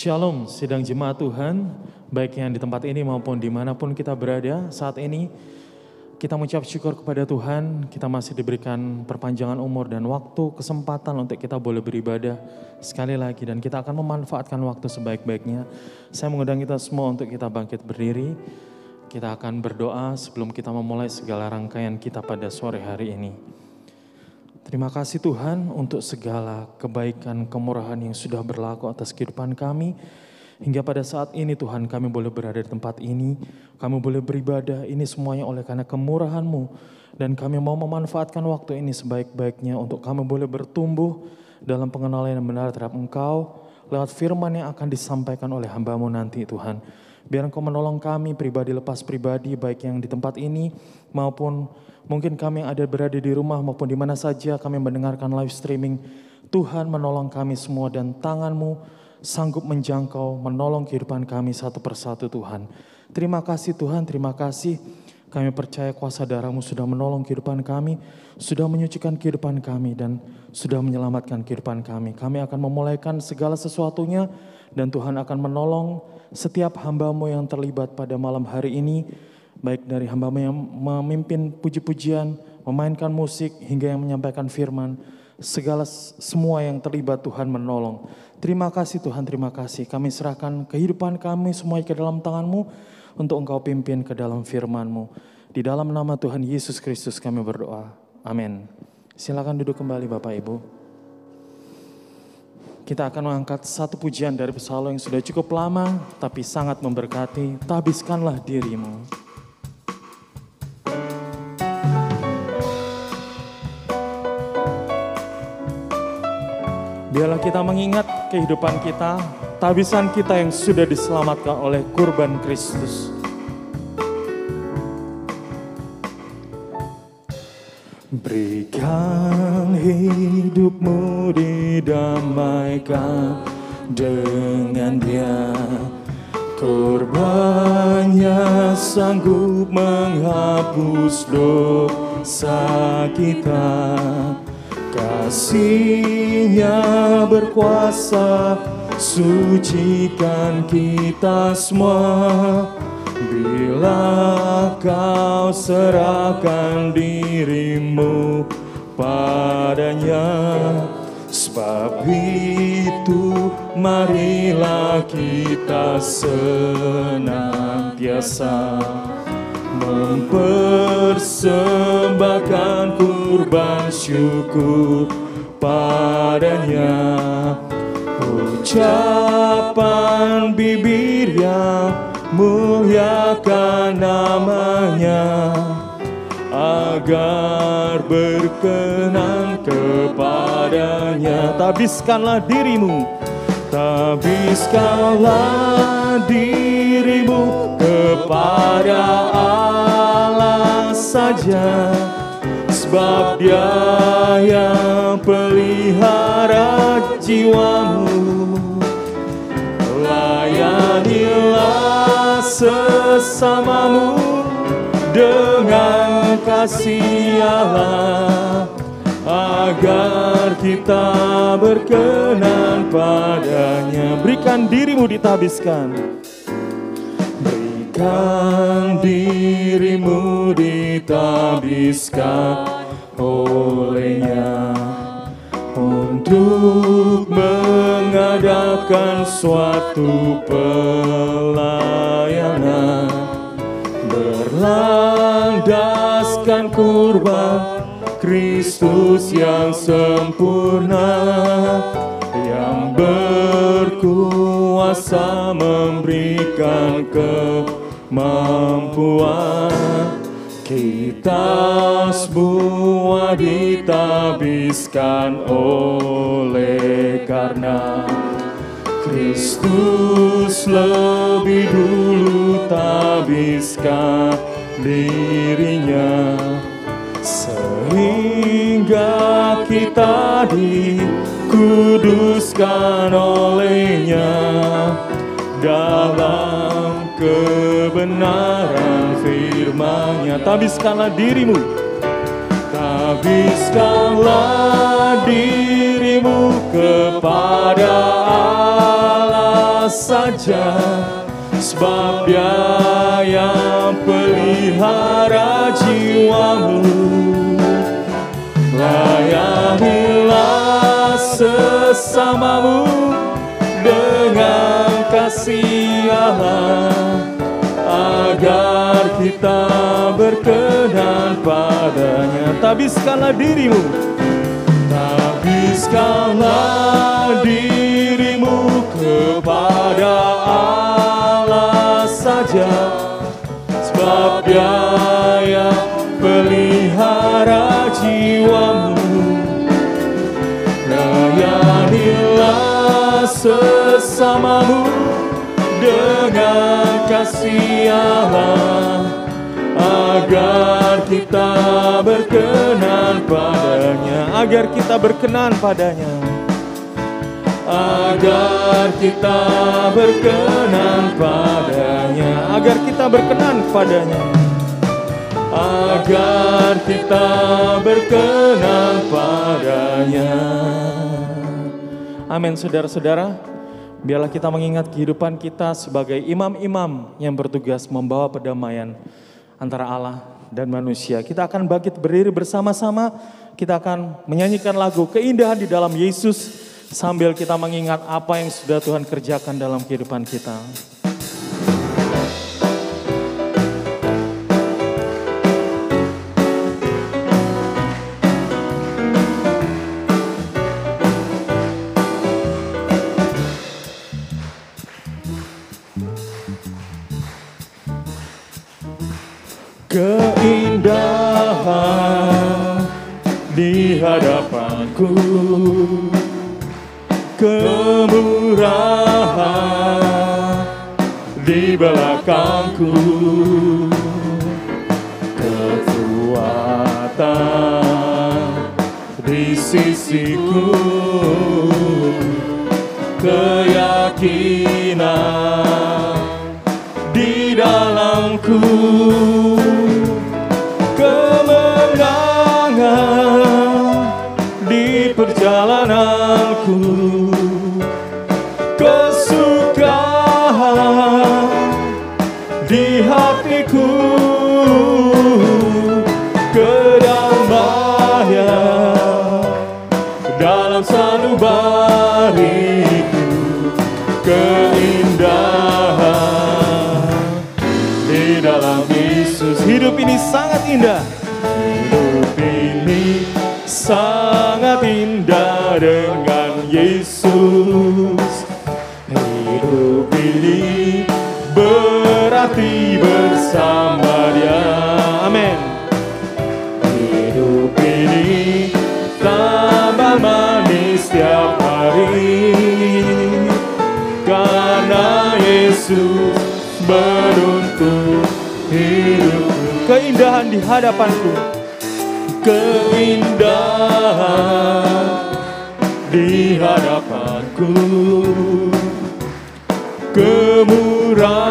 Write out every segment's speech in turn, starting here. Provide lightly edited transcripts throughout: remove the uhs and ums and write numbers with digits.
Shalom, sidang jemaat Tuhan, baik yang di tempat ini maupun dimanapun kita berada saat ini. Kita mengucap syukur kepada Tuhan, kita masih diberikan perpanjangan umur dan waktu, kesempatan untuk kita boleh beribadah sekali lagi. Dan kita akan memanfaatkan waktu sebaik-baiknya. Saya mengundang kita semua untuk kita bangkit berdiri. Kita akan berdoa sebelum kita memulai segala rangkaian kita pada sore hari ini. Terima kasih Tuhan untuk segala kebaikan, kemurahan yang sudah berlaku atas kehidupan kami. Hingga pada saat ini Tuhan kami boleh berada di tempat ini, kami boleh beribadah, ini semuanya oleh karena kemurahan-Mu. Dan kami mau memanfaatkan waktu ini sebaik-baiknya untuk kami boleh bertumbuh dalam pengenalan yang benar terhadap Engkau, lewat firman yang akan disampaikan oleh hamba-Mu nanti Tuhan. Biar Engkau menolong kami pribadi lepas pribadi, baik yang di tempat ini maupun mungkin kami yang ada berada di rumah maupun di mana saja kami mendengarkan live streaming. Tuhan menolong kami semua dan tangan-Mu sanggup menjangkau, menolong kehidupan kami satu persatu Tuhan. Terima kasih Tuhan, terima kasih. Kami percaya kuasa darah-Mu sudah menolong kehidupan kami, sudah menyucikan kehidupan kami dan sudah menyelamatkan kehidupan kami. Kami akan memulaikan segala sesuatunya dan Tuhan akan menolong setiap hamba-Mu yang terlibat pada malam hari ini. Baik dari hamba-Mu yang memimpin puji-pujian, memainkan musik, hingga yang menyampaikan firman. Semua yang terlibat Tuhan menolong. Terima kasih Tuhan, terima kasih. Kami serahkan kehidupan kami semuanya ke dalam tangan-Mu untuk Engkau pimpin ke dalam firman-Mu. Di dalam nama Tuhan Yesus Kristus kami berdoa. Amin. Silakan duduk kembali Bapak Ibu. Kita akan mengangkat satu pujian dari psalm yang sudah cukup lama tapi sangat memberkati. Tabiskanlah dirimu. Biarlah kita mengingat kehidupan kita, tabisan kita yang sudah diselamatkan oleh kurban Kristus. Berikan hidupmu didamaikan dengan Dia. Korbannya sanggup menghapus dosa kita. Kasih-Nya berkuasa sucikan kita semua. Bila kau serahkan dirimu padanya, sebab itu marilah kita senantiasa mempersembahkan kurban syukur padanya. Ucapan bibir yang muliakan namanya, agar berkenan kepadanya. Tabiskanlah dirimu, tabiskanlah dirimu kepada Allah saja, sebab Dia yang pelihara jiwamu. Layanilah sesamamu dengan kasih Allah, agar kita berkenan padanya. Berikan dirimu ditabiskan. Berikan dirimu ditabiskan olehnya, untuk mengadakan suatu pelayanan berlandaskan kurban Kristus yang sempurna, yang berkuasa memberikan kemampuan. Kita semua ditabiskan oleh karena Kristus lebih dulu tabiskan dirinya, sehingga kita dikuduskan olehnya dalam kebenaran firman-Nya. Tabiskanlah dirimu, tabiskanlah dirimu kepada Allah saja, sebab Dia yang pelihara jiwamu. Layanilah sesamamu dengan kasih Allah, agar kita berkenan padanya. Tabiskanlah dirimu, tabiskanlah dirimu kepada Allah saja, sebab Dia yang pelihara jiwamu. Layanilah sesamamu dengan kasih Allah, agar kita berkenan padanya. Agar kita berkenan padanya. Agar kita berkenan padanya. Agar kita berkenan padanya. Agar kita berkenan padanya. Amin, saudara-saudara. Biarlah kita mengingat kehidupan kita sebagai imam-imam yang bertugas membawa perdamaian antara Allah dan manusia. Kita akan bangkit berdiri bersama-sama. Kita akan menyanyikan lagu Keindahan di Dalam Yesus sambil kita mengingat apa yang sudah Tuhan kerjakan dalam kehidupan kita. Keindahan di hadapanku, kemurahan di belakangku, kekuatan di sisiku, keyakinan di dalamku, di perjalananku, kesukaan di hatiku, kedamaian dalam sanubariku, keindahan di dalam Yesus. Hidup ini sangat indah. Hidup ini sangat indah dengan Yesus. Hidup ini berarti bersama Dia. Amin. Hidup ini tambah manis setiap hari, karena Yesus menuntut hidupku. Keindahan di hadapanku, keindahan di hadapanku, kemurahan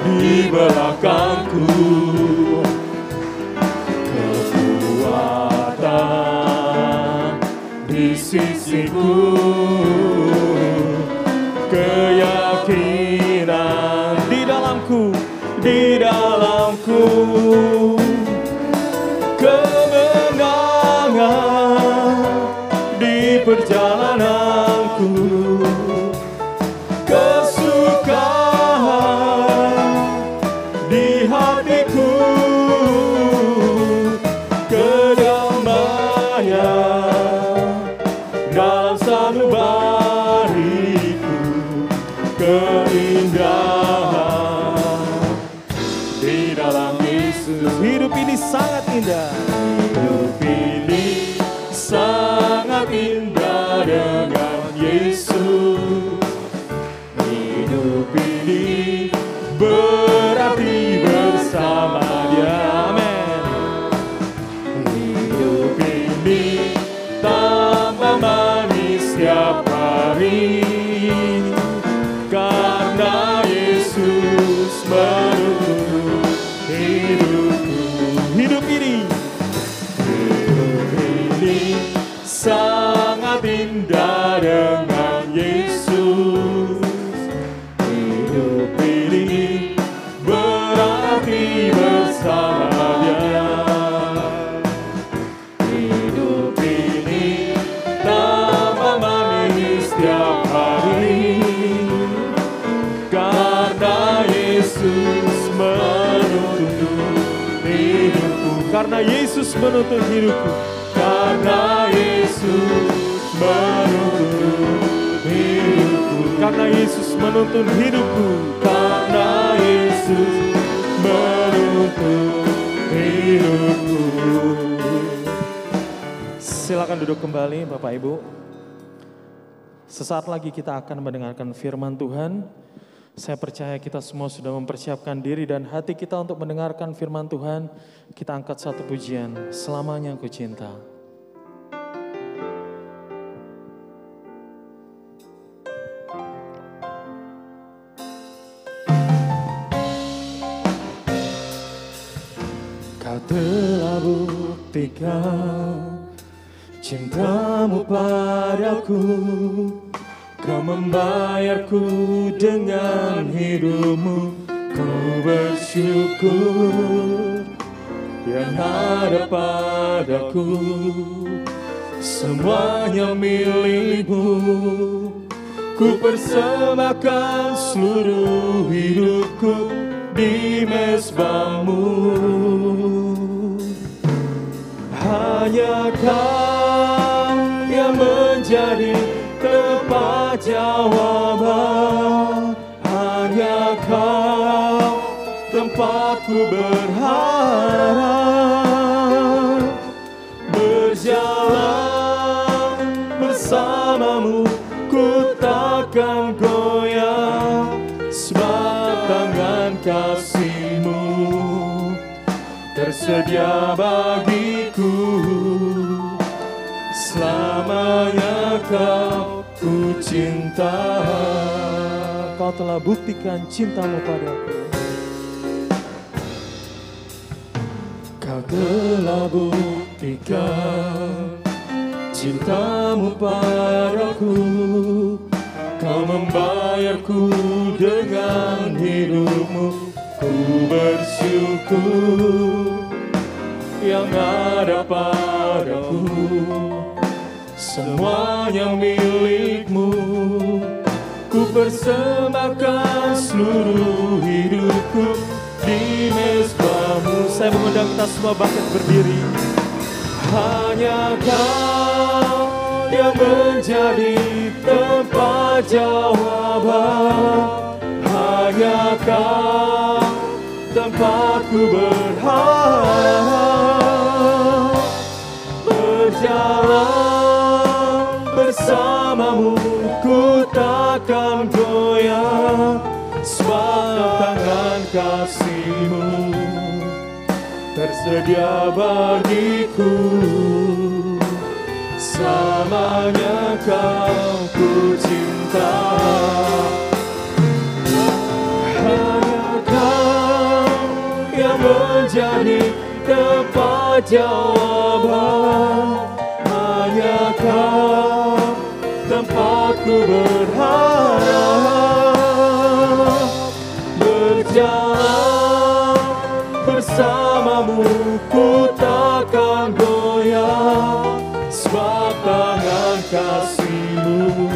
di belakangku, kekuatan di sisiku, keyakinan di dalamku, kemenangan di perjalananku, kesukaan di hatiku, kedamaian dalam sanubariku, keindahan di dalam Yesus. Hidup ini sangat indah. Hidup ini sangat indah dengan Yesus. Hidup ini berarti bersama Dia. Amin. Hidup ini tambah manis setiap hari, karena Yesus menuntut hidupku. Hidup ini sangat indah dengan Yesus. Karena Yesus menuntun hidupku. Karena Yesus menuntun hidupku. Karena Yesus menuntun hidupku. Karena Yesus menuntun hidupku. Silakan duduk kembali Bapak Ibu. Sesaat lagi kita akan mendengarkan firman Tuhan. Saya percaya kita semua sudah mempersiapkan diri dan hati kita untuk mendengarkan firman Tuhan. Kita angkat satu pujian, Selamanya Ku Cinta. Kau telah buktikan cintamu padaku, kau membayarku dengan hidupmu. Ku bersyukur yang ada padaku, semuanya milikmu. Ku persembahkan seluruh hidupku di mezbahmu. Hanya Kau yang menjadi tempat jawaban. Hanya Kau tempatku berharap. Berjalan bersamamu ku takkan goyah, sebab tangan kasih-Mu tersedia bagiku. Selamanya Kau ku cinta. Kau telah buktikan cintamu padaku. Kau telah buktikan cintamu padaku, Kau membayarku dengan hidupmu. Ku bersyukur yang ada padaku, semuanya milikmu. Ku persembahkan seluruh hidupku di mezbahmu. Saya mengundang kita semua bangkit berdiri. Hanya Kau yang menjadi tempat jawaban. Hanya Kau tempatku berharap. Berjalan bersamamu ku takkan goyah, sebab tangan kasih-Mu tersedia bagiku. Selamanya Kau ku cinta. Hanya Kau yang menjadi tempat jawaban. Hanya Kau tempatku berharap. Berjalan bersamamu ku takkan goyah, sebab tangan kasih-Mu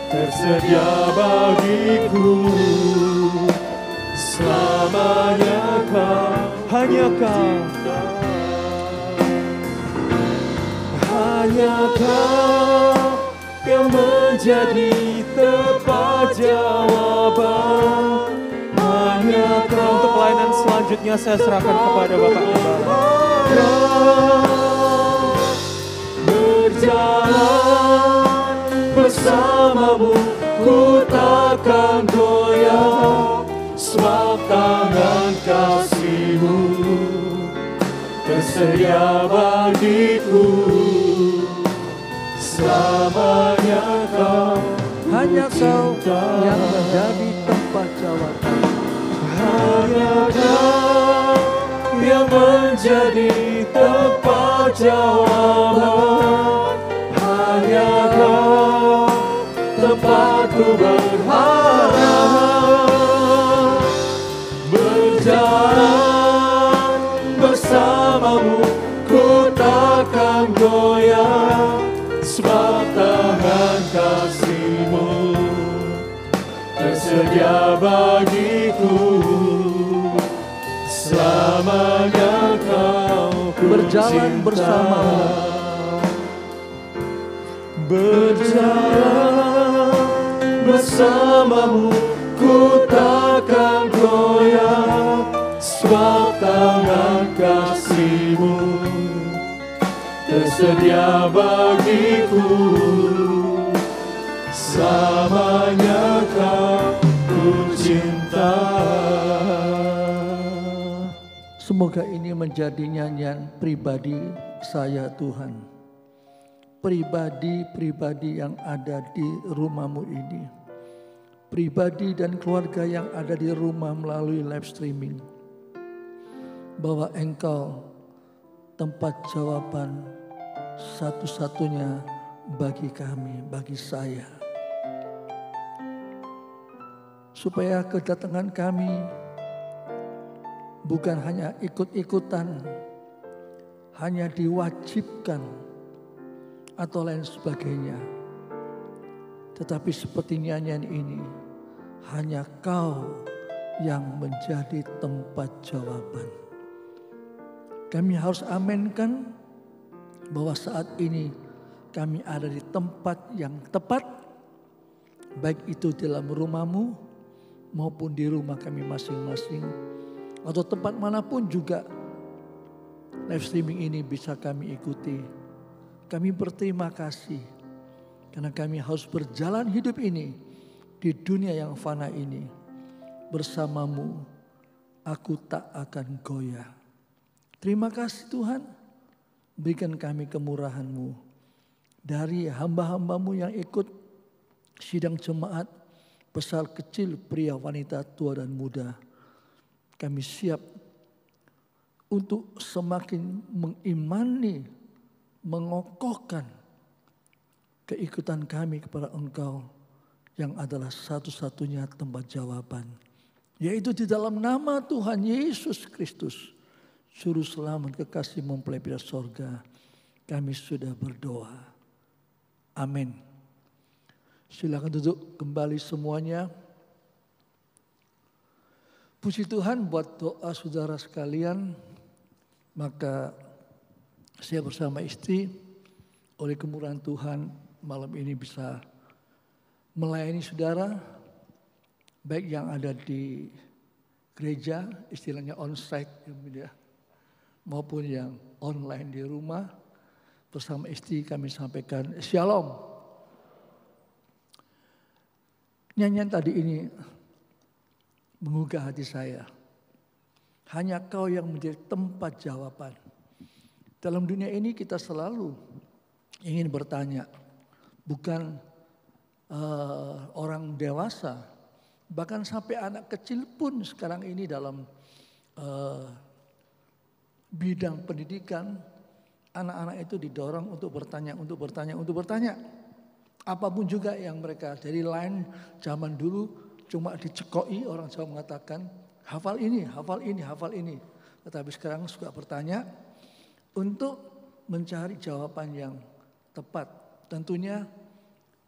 tersedia bagiku. Selamanya Kau, Hanya Kau, hanya Kau yang menjadi tempat jawaban. Hanya Kau. untuk pelayanan selanjutnya saya serahkan kepada Bapak Gembala. Berjalan bersamamu ku takkan goyah, sebab tangan kasih-Mu tersedia bagiku. Selamanya Kau hanya Kau yang menjadi tempat jawaban. Hanya Kau yang menjadi tempat jawaban. Hanya Kau tempatku berharap. Berjalan bersamamu ku takkan goyah, sebab tangan kasih-Mu tersedia bagiku. Selamanya Kau berjalan bersamamu. Berjalan bersamamu, ku takkan goyah, sebab tangan kasih-Mu tersedia bagiku. Selamanya Kau ku cinta. Semoga ini menjadi nyanyian pribadi saya Tuhan. Pribadi-pribadi yang ada di rumahmu ini. Pribadi dan keluarga yang ada di rumah melalui live streaming. Bahwa Engkau tempat jawaban satu-satunya bagi kami, bagi saya. Supaya kedatangan kami bukan hanya ikut-ikutan, hanya diwajibkan atau lain sebagainya. Tetapi seperti nyanyian ini, hanya Kau yang menjadi tempat jawaban. Kami harus aminkan bahwa saat ini kami ada di tempat yang tepat, baik itu dalam rumahmu maupun di rumah kami masing-masing, atau tempat manapun juga live streaming ini bisa kami ikuti. Kami berterima kasih karena kami harus berjalan hidup ini di dunia yang fana ini. Bersamamu aku tak akan goyah. Terima kasih Tuhan, berikan kami kemurahan-Mu. Dari hamba-hamba-Mu yang ikut sidang jemaat, besar kecil, pria, wanita, tua dan muda. Kami siap untuk semakin mengimani, mengokohkan keikutan kami kepada Engkau yang adalah satu-satunya tempat jawaban. Yaitu di dalam nama Tuhan Yesus Kristus, Juru Selamat kekasih mempelai pria sorga, kami sudah berdoa. Amin. Silakan duduk kembali semuanya. Puji Tuhan buat doa saudara sekalian. Maka saya bersama istri oleh kemurahan Tuhan malam ini bisa melayani saudara. Baik yang ada di gereja, istilahnya onsite ya, maupun yang online di rumah. Bersama istri kami sampaikan Shalom. Nyanyian tadi ini menggugah hati saya. Hanya Kau yang menjadi tempat jawaban. Dalam dunia ini kita selalu ingin bertanya. Bukan orang dewasa. Bahkan sampai anak kecil pun sekarang ini dalam bidang pendidikan. Anak-anak itu didorong untuk bertanya, untuk bertanya, untuk bertanya. Apapun juga yang mereka dari lain zaman dulu cuma dicekoi, orang Jawa mengatakan hafal ini, hafal ini, hafal ini. Tetapi sekarang suka bertanya untuk mencari jawaban yang tepat. Tentunya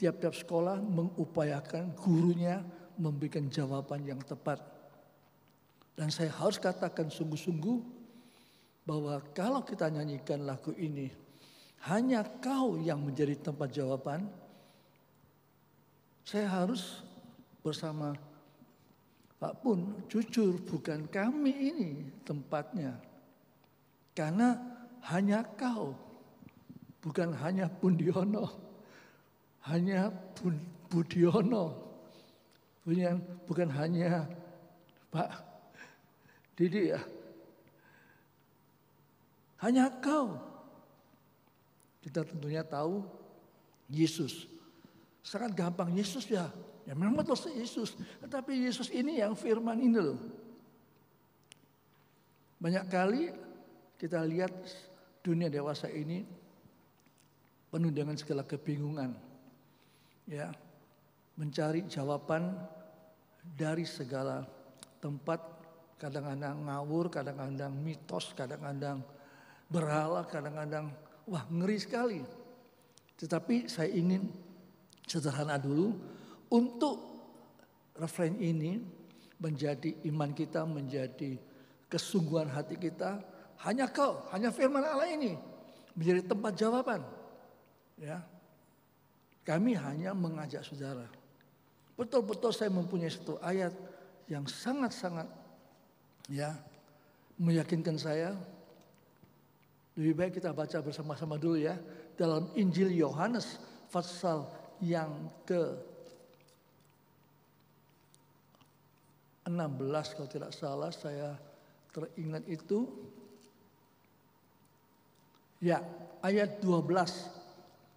tiap-tiap sekolah mengupayakan gurunya memberikan jawaban yang tepat. Dan saya harus katakan sungguh-sungguh bahwa kalau kita nyanyikan lagu ini, hanya Kau yang menjadi tempat jawaban. Saya harus bersama Pak Pun jujur, bukan kami ini tempatnya. Karena hanya Kau, bukan hanya Pundiono, hanya Budiono, bukan hanya Pak Didi ya. Hanya Kau. Kita tentunya tahu Yesus. Sangat gampang Yesus ya. Ya memang betul Yesus. Tetapi Yesus ini yang firman ini loh. Banyak kali kita lihat dunia dewasa ini penuh dengan segala kebingungan. Ya, mencari jawaban dari segala tempat. Kadang-kadang ngawur, kadang-kadang mitos, kadang-kadang berhala, kadang-kadang wah ngeri sekali. Tetapi saya ingin sederhana dulu untuk refrain ini menjadi iman kita, menjadi kesungguhan hati kita. hanya kau, hanya firman Allah ini menjadi tempat jawaban. Ya, kami hanya mengajak saudara. Betul-betul saya mempunyai satu ayat yang sangat-sangat ya meyakinkan saya. Lebih baik kita baca bersama-sama dulu ya. Dalam Injil Yohanes pasal yang ke-16 kalau tidak salah saya teringat itu. Ya, ayat 12.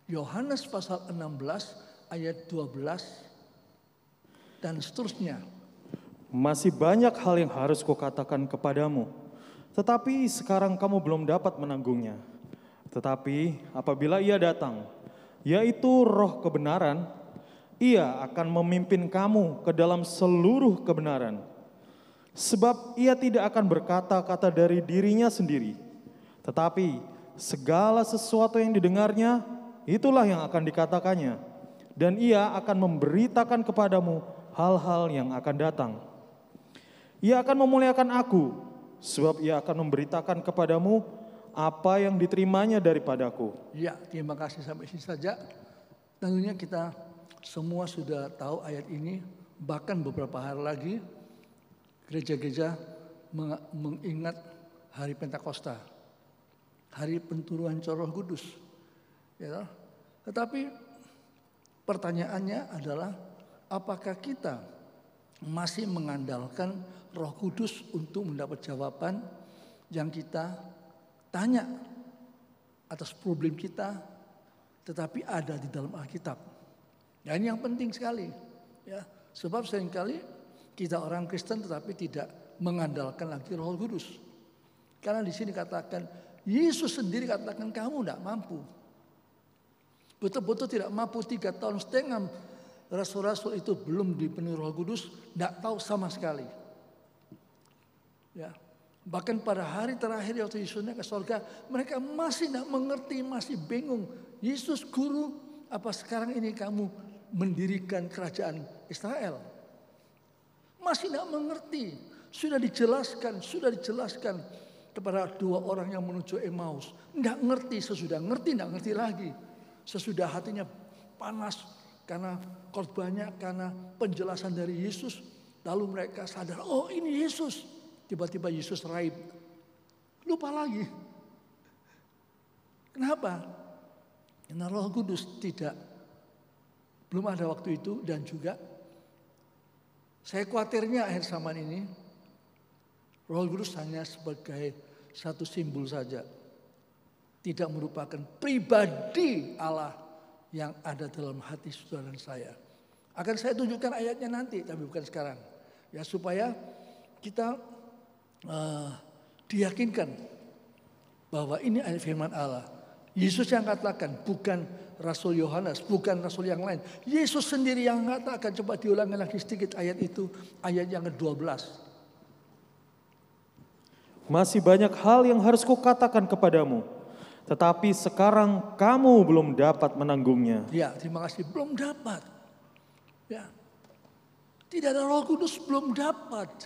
Yohanes pasal 16 ayat 12 dan seterusnya. Masih banyak hal yang harus kukatakan kepadamu, tetapi sekarang kamu belum dapat menanggungnya. Tetapi apabila Ia datang, yaitu Roh kebenaran, Ia akan memimpin kamu ke dalam seluruh kebenaran. Sebab Ia tidak akan berkata-kata dari dirinya sendiri, tetapi segala sesuatu yang didengarnya, itulah yang akan dikatakannya. Dan Ia akan memberitakan kepadamu hal-hal yang akan datang. Ia akan memuliakan aku, sebab Ia akan memberitakan kepadamu apa yang diterimanya daripadaku. Ya, terima kasih sampai sini saja. Tentunya kita semua sudah tahu ayat ini. Bahkan beberapa hari lagi gereja-gereja mengingat hari Pentakosta, hari penturunan Roh Kudus. Ya, tetapi pertanyaannya adalah apakah kita masih mengandalkan Roh Kudus untuk mendapat jawaban yang kita tanya atas problem kita, tetapi ada di dalam Alkitab. Ya, ini yang penting sekali. Ya, sebab seringkali kita orang Kristen tetapi tidak mengandalkan lagi Roh Kudus. Karena di sini katakan, Yesus sendiri katakan kamu tidak mampu. Betul-betul tidak mampu 3,5 tahun rasul-rasul itu belum dipenuhi Roh Kudus, tidak tahu sama sekali. Ya, bahkan pada hari terakhir waktu Yesus naik ke surga, mereka masih tidak mengerti, masih bingung. Yesus guru, apa sekarang ini kamu mendirikan kerajaan Israel? Masih tidak mengerti. Sudah dijelaskan kepada dua orang yang menuju Emmaus. Tidak ngerti, sesudah ngerti, tidak ngerti lagi. Sesudah hatinya panas karena korbannya, karena penjelasan dari Yesus. Lalu mereka sadar, oh ini Yesus. Tiba-tiba Yesus raib. Lupa lagi. Kenapa? Karena Roh Kudus belum ada waktu itu. Dan juga saya khawatirnya akhir zaman ini Roh Kudus hanya sebagai satu simbol saja. Tidak merupakan pribadi Allah yang ada dalam hati saudara dan saya. Akan saya tunjukkan ayatnya nanti, tapi bukan sekarang. Ya, supaya kita diyakinkan bahwa ini ayat firman Allah. Yesus yang katakan, bukan Rasul Yohanes, bukan Rasul yang lain. Yesus sendiri yang katakan. Coba diulangi lagi sedikit ayat itu, ayat yang ke-12. Masih banyak hal yang harus kukatakan kepadamu, tetapi sekarang kamu belum dapat menanggungnya. Ya, terima kasih. Belum dapat. Ya. Tidak ada Roh Kudus, belum dapat.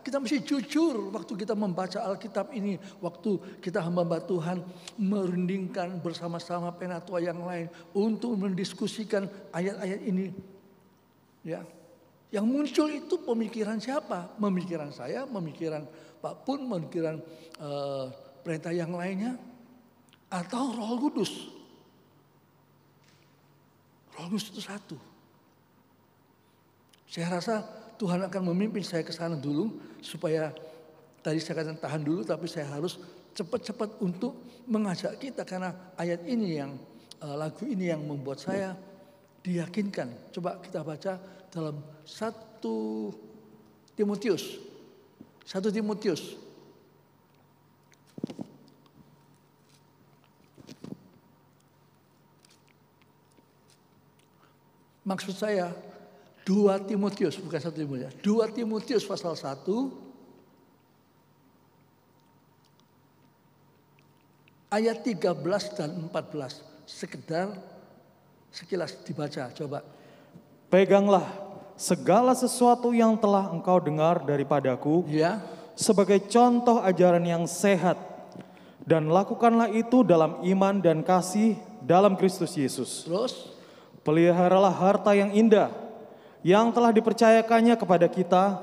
Kita mesti jujur waktu kita membaca Alkitab ini. Waktu kita hamba Tuhan merundingkan bersama-sama penatua yang lain. Untuk mendiskusikan ayat-ayat ini. Ya. Yang muncul itu pemikiran siapa? Pemikiran saya, pemikiran Pak Pun, pemikiran perintah yang lainnya. Atau Roh Kudus. Roh Kudus itu satu. Saya rasa Tuhan akan memimpin saya ke sana dulu. Supaya tadi saya katakan tahan dulu. Tapi saya harus cepat-cepat untuk mengajak kita. Karena ayat ini yang lagu ini yang membuat saya diyakinkan. Coba kita baca dalam 1 Timotius. 1 Timotius. Maksud saya 2 Timotius, bukan 1 Timotius. 2 Timotius pasal 1 ayat 13 dan 14. Sekilas dibaca, coba. Peganglah segala sesuatu yang telah engkau dengar daripadaku, Ya, sebagai contoh ajaran yang sehat, Dan lakukanlah itu dalam iman dan kasih dalam Kristus Yesus. Terus, Peliharalah harta yang indah yang telah dipercayakannya kepada kita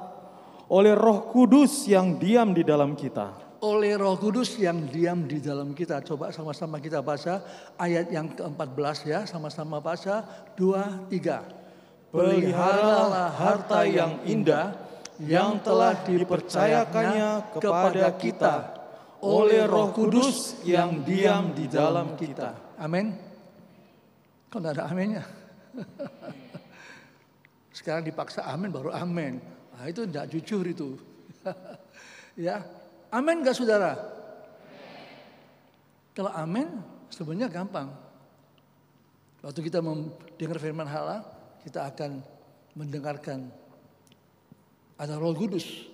oleh Roh Kudus yang diam di dalam kita. oleh Roh Kudus yang diam di dalam kita. Coba sama-sama kita baca ayat yang ke-14 ya. Sama-sama baca 2, 3. Peliharalah harta yang indah yang telah dipercayakannya kepada kita oleh Roh Kudus yang diam di dalam kita. Amin. Kok enggak ada aminnya? Sekarang dipaksa amin baru amin. Nah, itu enggak jujur itu. Ya. Amin enggak saudara? Kalau amin sebenarnya gampang. Waktu kita mendengar firman Allah, kita akan mendengarkan ada Roh Kudus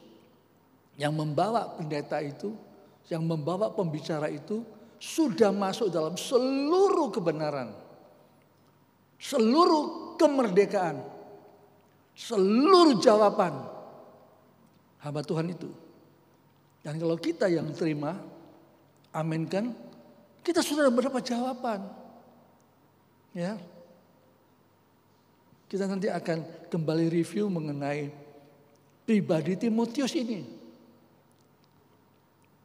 yang membawa pendeta itu, yang membawa pembicara itu sudah masuk dalam seluruh kebenaran, seluruh kemerdekaan, seluruh jawaban hamba Tuhan itu. Dan kalau kita yang terima, aminkan, kita sudah mendapat jawaban. Ya. Kita nanti akan kembali review mengenai pribadi Timotius ini.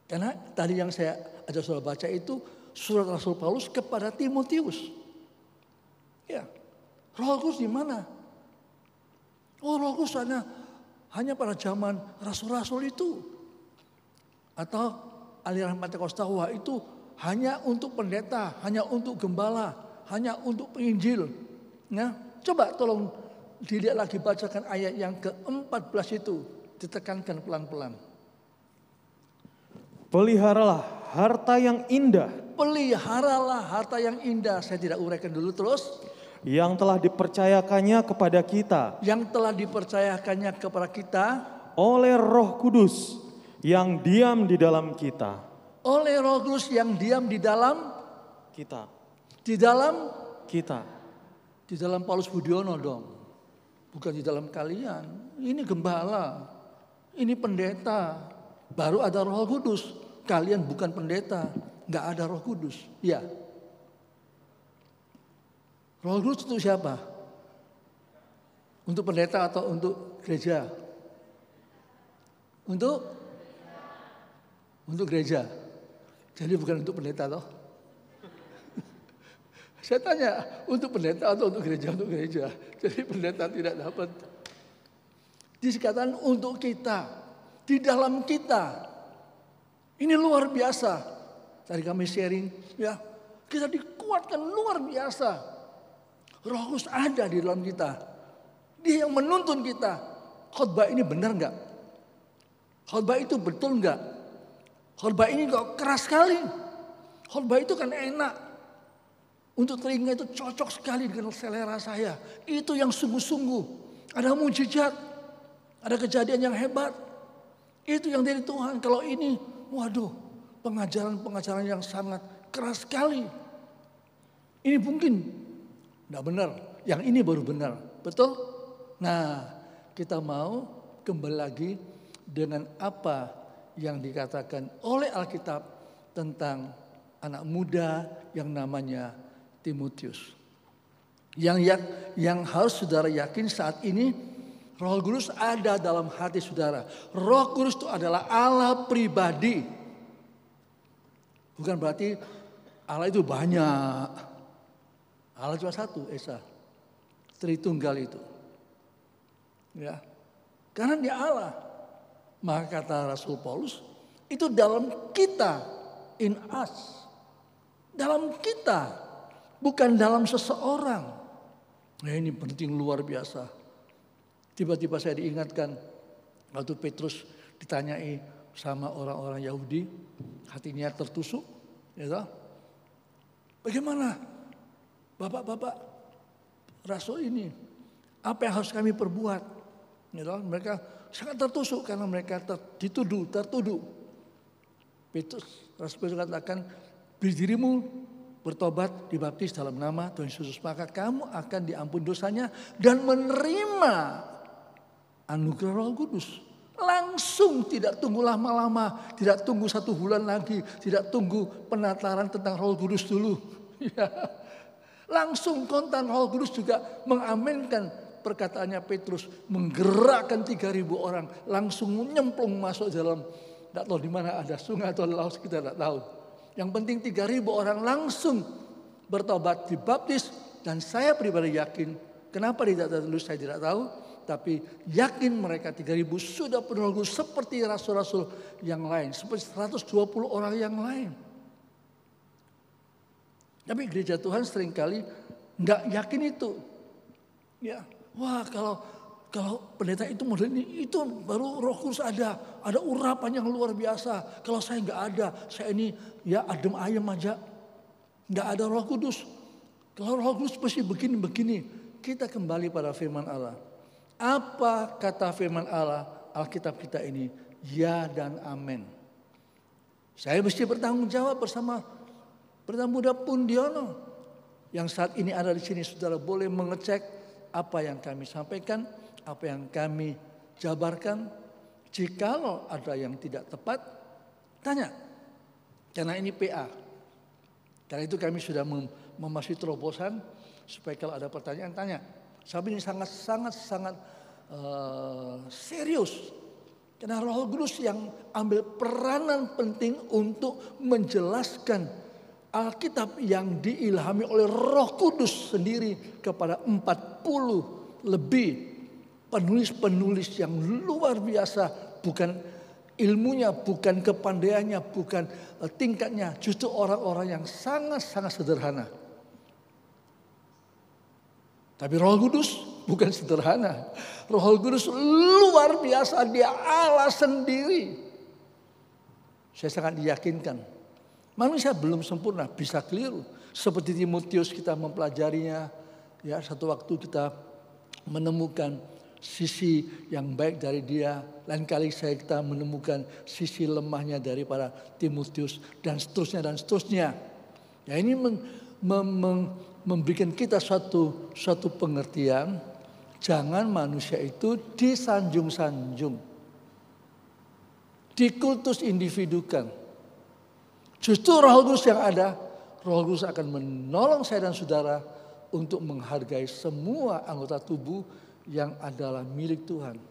Karena tadi yang saya ajak saudara baca itu surat Rasul Paulus kepada Timotius. Ya, Roh Kudus di mana? Oh, Roh Kudus hanya pada zaman rasul-rasul itu. Atau aliran Pentakosta, wah itu hanya untuk pendeta, hanya untuk gembala, hanya untuk penginjil. Ya, coba tolong dilihat lagi, bacakan ayat yang ke-14 itu, ditekankan pelan-pelan. Peliharalah harta yang indah. Peliharalah harta yang indah. Saya tidak uraikan dulu terus. Yang telah dipercayakannya kepada kita. Yang telah dipercayakannya kepada kita. Oleh Roh Kudus yang diam di dalam kita. Oleh Roh Kudus yang diam di dalam Kita. Di dalam Kita. Di dalam Paulus Budiono dong. Bukan di dalam kalian. Ini gembala. Ini pendeta. Baru ada Roh Kudus. Kalian bukan pendeta. Enggak ada Roh Kudus. Ya. Roh Kudus itu siapa? Untuk pendeta atau untuk gereja? Untuk gereja. Jadi bukan untuk pendeta toh? Saya tanya, untuk pendeta atau untuk gereja? Untuk gereja. Jadi pendeta tidak dapat. Dikatakan untuk kita, di dalam kita. Ini luar biasa. Tadi kami sharing, ya, kita dikuatkan luar biasa. Roh Kudus ada di dalam kita. Dia yang menuntun kita. Khotbah ini benar enggak? Khotbah itu betul enggak? Khotbah ini kok keras sekali. Khotbah itu kan enak. Untuk telinga itu cocok sekali dengan selera saya. Itu yang sungguh-sungguh. Ada mujizat. Ada kejadian yang hebat. Itu yang dari Tuhan. Kalau ini, waduh, pengajaran-pengajaran yang sangat keras sekali. Ini mungkin tidak benar. Yang ini baru benar. Betul? Nah, kita mau kembali lagi dengan apa yang dikatakan oleh Alkitab tentang anak muda yang namanya Timotius. Yang harus saudara yakin saat ini, Roh Kudus ada dalam hati saudara. Roh Kudus itu adalah Allah pribadi. Bukan berarti Allah itu banyak. Allah cuma satu, Esa. Tritunggal itu. Ya. Karena dia Allah. Maka kata Rasul Paulus, itu dalam kita, in us. Dalam kita, bukan dalam seseorang. Nah, ini penting luar biasa. Tiba-tiba saya diingatkan waktu Petrus ditanyai sama orang-orang Yahudi, hatinya tertusuk, ya toh? Bagaimana? Bapak-bapak rasul ini, apa yang harus kami perbuat? Ya toh? Mereka sangat tertusuk karena mereka tertuduh. Rasul Petrus katakan, berdirimu bertobat, dibaptis dalam nama Tuhan Yesus, maka kamu akan diampun dosanya dan menerima anugerah Roh Kudus. Langsung, tidak tunggu lama-lama, tidak tunggu 1 bulan lagi, tidak tunggu penataran tentang Roh Kudus dulu. Ya. Langsung kontan Roh Kudus juga mengaminkan perkataannya Petrus, menggerakkan 3.000 orang, langsung nyemplung masuk dalam, tidak tahu di mana ada sungai atau laut, kita tidak tahu. Yang penting 3.000 orang langsung bertobat, dibaptis, dan saya pribadi yakin, kenapa tidak tertulis saya tidak tahu. Tapi yakin mereka 3.000 sudah penuh Roh Kudus seperti rasul-rasul yang lain. Seperti 120 orang yang lain. Tapi gereja Tuhan seringkali enggak yakin itu. Ya, wah kalau pendeta itu model ini, itu baru Roh Kudus ada urapan yang luar biasa. Kalau saya enggak ada, saya ini ya adem ayem aja. Enggak ada Roh Kudus. Kalau Roh Kudus pasti begini-begini. Kita kembali pada firman Allah. Apa kata firman Allah, Alkitab kita ini? Ya dan amin. Saya mesti bertanggung jawab bersama Muda Pundiono. Yang saat ini ada di sini, saudara boleh mengecek apa yang kami sampaikan, apa yang kami jabarkan. Jikalau ada yang tidak tepat, tanya. Karena ini PA. Karena itu kami sudah memasuki terobosan, supaya kalau ada pertanyaan, tanya. Tapi ini sangat serius. Karena Roh Kudus yang ambil peranan penting untuk menjelaskan Alkitab yang diilhami oleh Roh Kudus sendiri kepada 40 lebih penulis-penulis yang luar biasa. Bukan ilmunya, bukan kepandaiannya, bukan tingkatnya. Justru orang-orang yang sangat-sangat sederhana. Tapi Roh Kudus bukan sederhana. Roh Kudus luar biasa, dia Allah sendiri. Saya sangat diyakinkan. Manusia belum sempurna, bisa keliru. Seperti Timotius kita mempelajarinya. Ya, satu waktu kita menemukan sisi yang baik dari dia. Lain kali kita menemukan sisi lemahnya daripada Timotius. Dan seterusnya dan seterusnya. Ya, ini memberikan kita suatu pengertian, jangan manusia itu disanjung-sanjung, dikultus individukan. Justru Roh Kudus yang ada, Roh Kudus akan menolong saya dan saudara untuk menghargai semua anggota tubuh yang adalah milik Tuhan,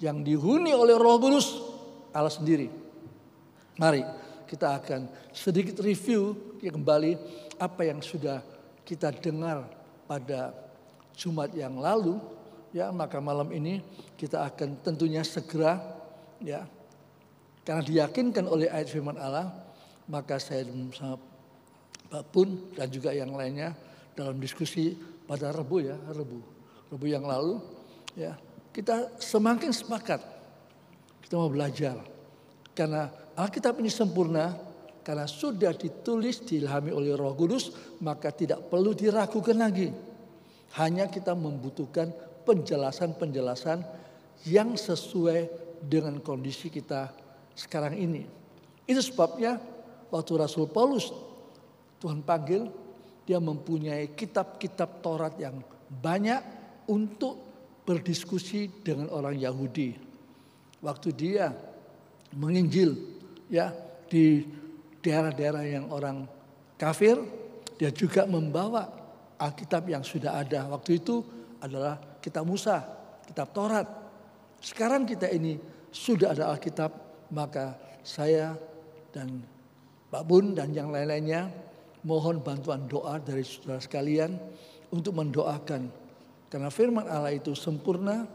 yang dihuni oleh Roh Kudus Allah sendiri. Mari kita akan sedikit review kembali apa yang sudah kita dengar pada Jumat yang lalu, ya, maka malam ini kita akan tentunya segera, ya, karena diyakinkan oleh ayat firman Allah, maka saya sama Pak Pun dan juga yang lainnya dalam diskusi pada Rebu yang lalu, ya, kita semakin sepakat kita mau belajar karena Alkitab ini sempurna. Karena sudah ditulis, diilhami oleh Roh Kudus, maka tidak perlu diragukan lagi. Hanya kita membutuhkan penjelasan-penjelasan yang sesuai dengan kondisi kita sekarang ini. Itu sebabnya waktu Rasul Paulus Tuhan panggil, dia mempunyai kitab-kitab Taurat yang banyak untuk berdiskusi dengan orang Yahudi. Waktu dia menginjil, ya, di daerah-daerah yang orang kafir, dia juga membawa Alkitab yang sudah ada. Waktu itu adalah kitab Musa, kitab Taurat. Sekarang kita ini sudah ada Alkitab, maka saya dan Pak Bun dan yang lain-lainnya mohon bantuan doa dari saudara sekalian untuk mendoakan. Karena firman Allah itu sempurna,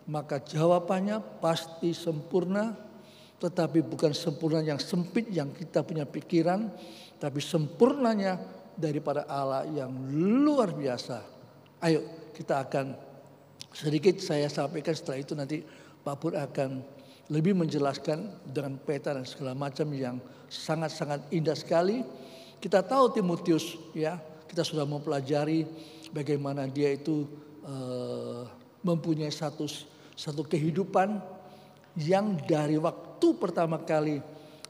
maka jawabannya pasti sempurna. Tetapi bukan sempurna yang sempit yang kita punya pikiran, tapi sempurnanya daripada Allah yang luar biasa. Ayo kita akan sedikit saya sampaikan, setelah itu nanti Pak Pur akan lebih menjelaskan dengan peta dan segala macam yang sangat-sangat indah sekali. Kita tahu Timotius, ya, kita sudah mempelajari bagaimana dia itu mempunyai satu kehidupan yang dari waktu pertama kali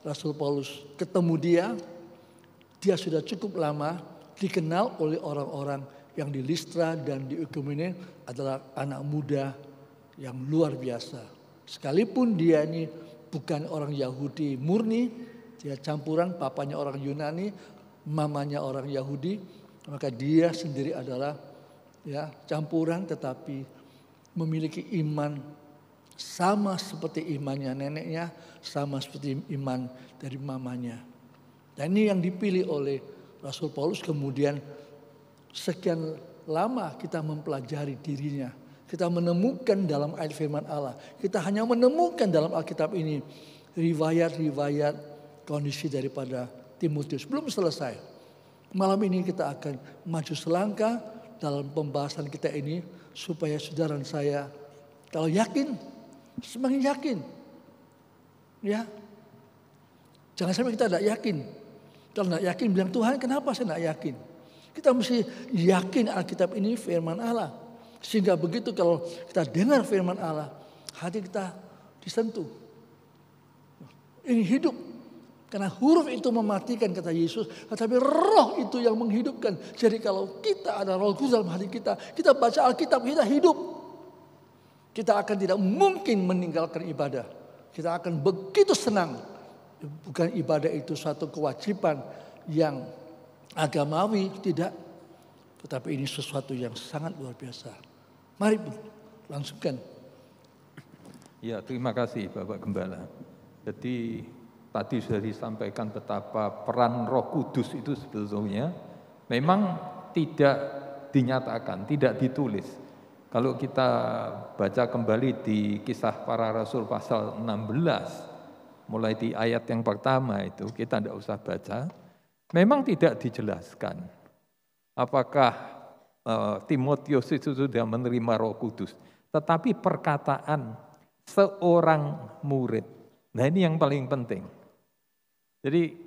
Rasul Paulus ketemu dia sudah cukup lama dikenal oleh orang-orang yang di Listra dan di Ikonio adalah anak muda yang luar biasa. Sekalipun dia ini bukan orang Yahudi murni, dia campuran, papanya orang Yunani, mamanya orang Yahudi, maka dia sendiri adalah ya campuran tetapi memiliki iman sama seperti imannya neneknya, sama seperti iman dari mamanya. Dan ini yang dipilih oleh Rasul Paulus. Kemudian sekian lama kita mempelajari dirinya. Kita menemukan dalam ayat firman Allah. Kita hanya menemukan dalam Alkitab ini riwayat-riwayat kondisi daripada Timotius. Belum selesai. Malam ini kita akan maju selangkah dalam pembahasan kita ini. Supaya saudara dan saya kalau yakin, semakin yakin. Ya, jangan sampai kita tidak yakin. Kalau tidak yakin bilang Tuhan kenapa saya tidak yakin. Kita mesti yakin Alkitab ini firman Allah. Sehingga begitu kalau kita dengar firman Allah, hati kita disentuh. Ini hidup. Karena huruf itu mematikan kata Yesus, tetapi roh itu yang menghidupkan. Jadi kalau kita ada roh kudus dalam hati kita, kita baca Alkitab, kita hidup. Kita akan tidak mungkin meninggalkan ibadah. Kita akan begitu senang. Bukan ibadah itu suatu kewajiban yang agamawi, tidak. Tetapi ini sesuatu yang sangat luar biasa. Mari langsungkan. Ya, terima kasih Bapak Gembala. Jadi tadi sudah disampaikan betapa peran Roh Kudus itu sebetulnya memang tidak dinyatakan, tidak ditulis. Kalau kita baca kembali di Kisah Para Rasul pasal 16, mulai di ayat yang pertama itu, kita tidak usah baca, memang tidak dijelaskan apakah Timotius itu sudah menerima Roh Kudus. Tetapi perkataan seorang murid, nah ini yang paling penting. Jadi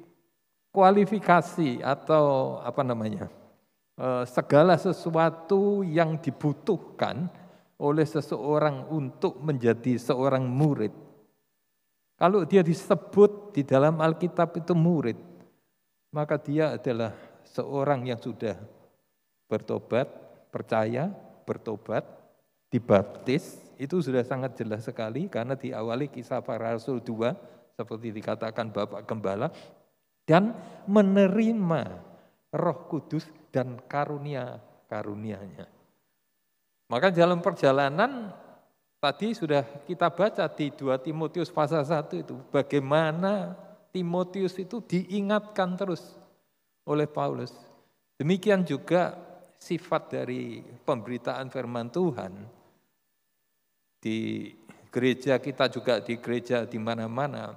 kualifikasi atau segala sesuatu yang dibutuhkan oleh seseorang untuk menjadi seorang murid. Kalau dia disebut di dalam Alkitab itu murid, maka dia adalah seorang yang sudah bertobat, percaya, bertobat, dibaptis, itu sudah sangat jelas sekali karena diawali Kisah Para Rasul 2, seperti dikatakan Bapak Gembala, dan menerima Roh Kudus dan karunia-karunia-Nya. Maka dalam perjalanan tadi sudah kita baca di 2 Timotius pasal 1 itu, bagaimana Timotius itu diingatkan terus oleh Paulus. Demikian juga sifat dari pemberitaan firman Tuhan di gereja kita juga, di gereja di mana-mana.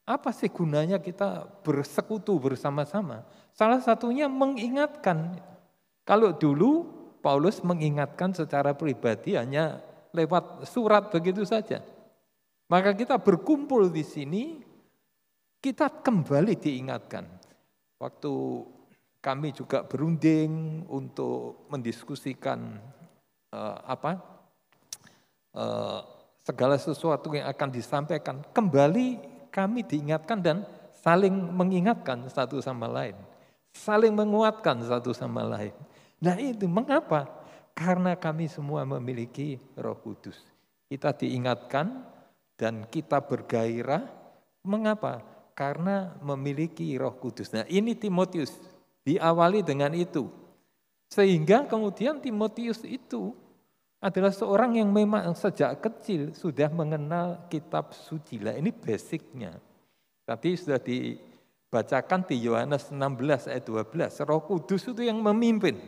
Apa sih gunanya kita bersekutu bersama-sama? Salah satunya mengingatkan. Kalau dulu Paulus mengingatkan secara pribadi hanya lewat surat begitu saja. Maka kita berkumpul di sini, kita kembali diingatkan. Waktu kami juga berunding untuk mendiskusikan segala sesuatu yang akan disampaikan. Kembali kami diingatkan dan saling mengingatkan satu sama lain. Saling menguatkan satu sama lain. Nah itu mengapa? Karena kami semua memiliki Roh Kudus. Kita diingatkan dan kita bergairah. Mengapa? Karena memiliki Roh Kudus. Nah ini Timotius. Diawali dengan itu. Sehingga kemudian Timotius itu adalah seorang yang memang sejak kecil sudah mengenal kitab suci. Lah ini basicnya. Tadi sudah dibacakan di Yohanes 16 ayat 12. Roh Kudus itu yang memimpin.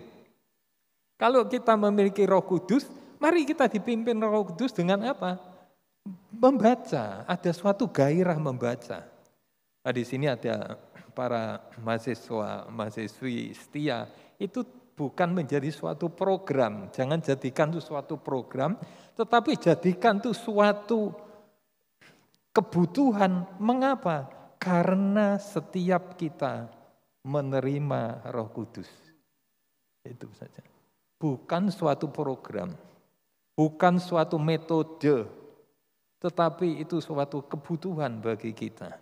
Kalau kita memiliki Roh Kudus, mari kita dipimpin Roh Kudus dengan apa? Membaca. Ada suatu gairah membaca. Nah, di sini ada para mahasiswi setia, itu bukan menjadi suatu program. Jangan jadikan itu suatu program, tetapi jadikan itu suatu kebutuhan. Mengapa? Karena setiap kita menerima Roh Kudus. Itu saja. Bukan suatu program, bukan suatu metode, tetapi itu suatu kebutuhan bagi kita.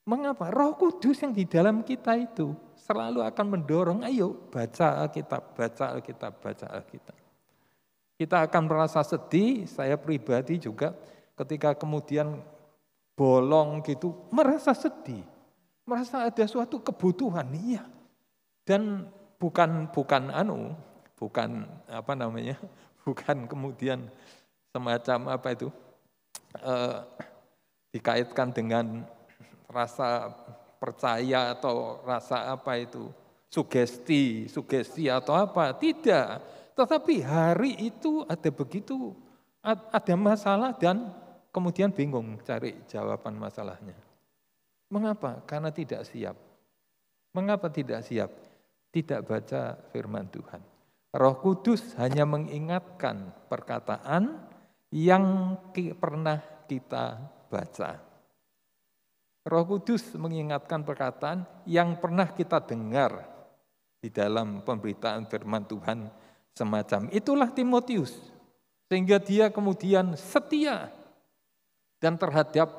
Mengapa? Roh Kudus yang di dalam kita itu selalu akan mendorong, ayo baca Alkitab, baca Alkitab, baca Alkitab. Kita akan merasa sedih, saya pribadi juga ketika kemudian bolong gitu, merasa sedih, merasa ada suatu kebutuhan, iya. Dan bukan kemudian semacam dikaitkan dengan rasa percaya atau rasa sugesti atau apa, tidak. Tetapi hari itu ada masalah dan kemudian bingung cari jawaban masalahnya. Mengapa? Karena tidak siap. Mengapa tidak siap? Tidak baca firman Tuhan. Roh Kudus hanya mengingatkan perkataan yang pernah kita baca. Roh Kudus mengingatkan perkataan yang pernah kita dengar di dalam pemberitaan firman Tuhan semacam. Itulah Timotius. Sehingga dia kemudian setia dan terhadap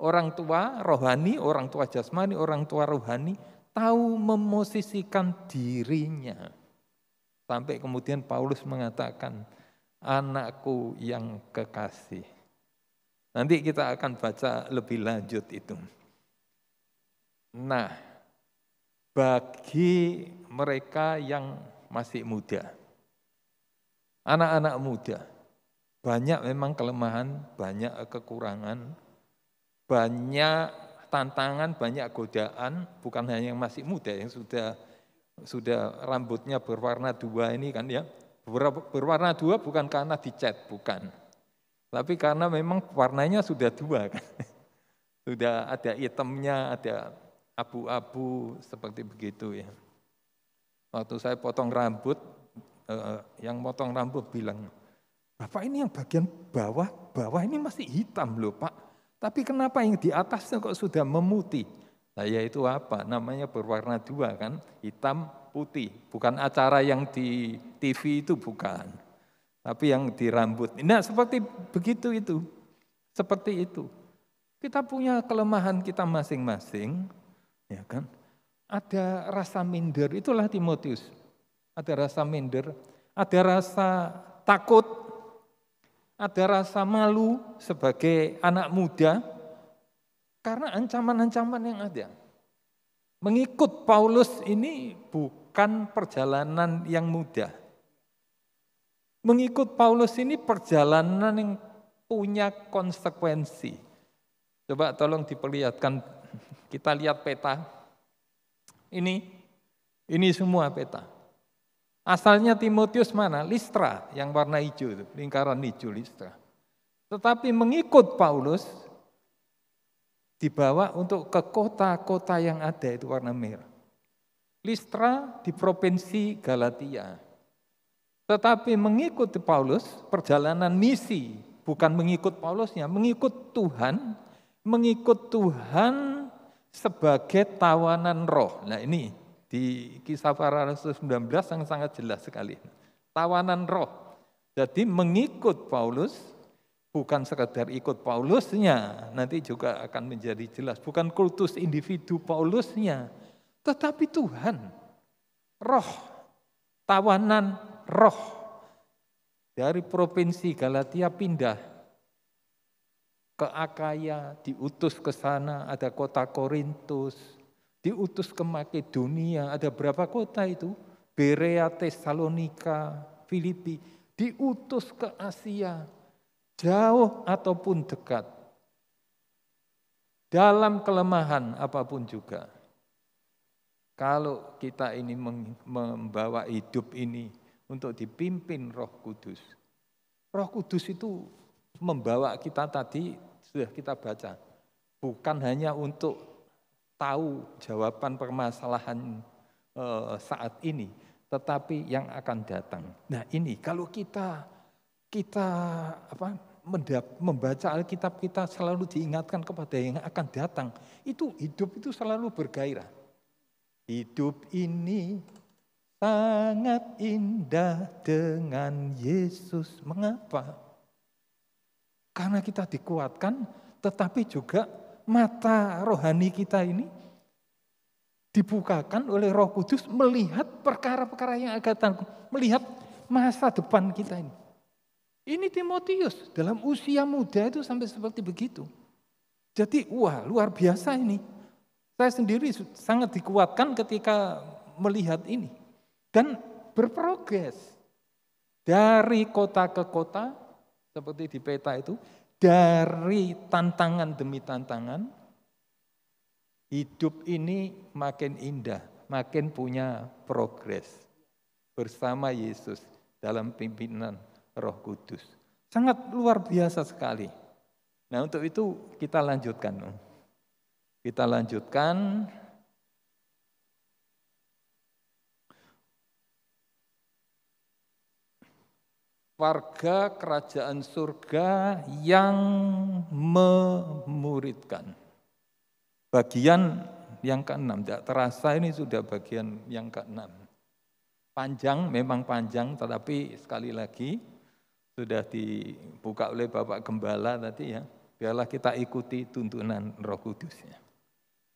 orang tua rohani, orang tua jasmani, orang tua rohani, tahu memosisikan dirinya. Sampai kemudian Paulus mengatakan, anakku yang kekasih. Nanti kita akan baca lebih lanjut itu. Nah, bagi mereka yang masih muda, anak-anak muda, banyak memang kelemahan, banyak kekurangan, banyak tantangan, banyak godaan, bukan hanya yang masih muda, yang sudah rambutnya berwarna dua ini kan ya. Berwarna dua bukan karena dicat, bukan. Tapi karena memang warnanya sudah dua kan. Sudah ada hitamnya, ada abu-abu seperti begitu ya. Waktu saya potong rambut, yang potong rambut bilang, Bapak ini yang bagian bawah ini masih hitam loh Pak. Tapi kenapa yang di atasnya kok sudah memutih? Nah yaitu apa? Namanya berwarna dua kan, hitam putih. Bukan acara yang di TV itu bukan. Tapi yang di rambut. Nah seperti begitu itu. Seperti itu. Kita punya kelemahan kita masing-masing. Ya kan? Ada rasa minder, itulah Timotius. Ada rasa minder, ada rasa takut, ada rasa malu sebagai anak muda karena ancaman-ancaman yang ada. Mengikut Paulus ini bukan perjalanan yang mudah. Mengikut Paulus ini perjalanan yang punya konsekuensi. Coba tolong diperlihatkan, kita lihat peta. Ini semua peta. Asalnya Timotius mana? Listra, yang warna hijau itu, lingkaran hijau Listra. Tetapi mengikut Paulus dibawa untuk ke kota-kota yang ada itu warna merah. Listra di provinsi Galatia. Tetapi mengikut Paulus, perjalanan misi, bukan mengikut Paulusnya, mengikut Tuhan sebagai tawanan roh. Nah ini di Kisah Para Rasul 19 yang sangat jelas sekali. Tawanan roh. Jadi mengikut Paulus, bukan sekedar ikut Paulusnya, nanti juga akan menjadi jelas. Bukan kultus individu Paulusnya, tetapi Tuhan. Roh, tawanan roh. Dari provinsi Galatia pindah ke Akaya, diutus ke sana, ada kota Korintus, diutus ke Makedonia, ada berapa kota itu? Berea, Tesalonika, Filipi, diutus ke Asia, jauh ataupun dekat. Dalam kelemahan apapun juga. Kalau kita ini membawa hidup ini untuk dipimpin Roh Kudus. Roh Kudus itu membawa kita tadi, sudah kita baca. Bukan hanya untuk tahu jawaban permasalahan saat ini, tetapi yang akan datang. Nah ini kalau kita membaca Alkitab, kita selalu diingatkan kepada yang akan datang. Itu hidup itu selalu bergairah. Hidup ini sangat indah dengan Yesus. Mengapa? Karena kita dikuatkan, tetapi juga mata rohani kita ini dibukakan oleh Roh Kudus melihat perkara-perkara yang akan datang, melihat masa depan kita ini. Ini Timotius dalam usia muda itu sampai seperti begitu. Jadi wah luar biasa ini. Saya sendiri sangat dikuatkan ketika melihat ini. Dan berprogres dari kota ke kota, seperti di peta itu, dari tantangan demi tantangan, hidup ini makin indah, makin punya progres bersama Yesus dalam pimpinan Roh Kudus. Sangat luar biasa sekali. Nah untuk itu kita lanjutkan. Kita lanjutkan. Warga kerajaan surga yang memuridkan. Bagian yang ke-6, tidak terasa ini sudah bagian yang ke-6. Panjang, memang panjang, tetapi sekali lagi sudah dibuka oleh Bapak Gembala tadi ya. Biarlah kita ikuti tuntunan Roh Kudus ya.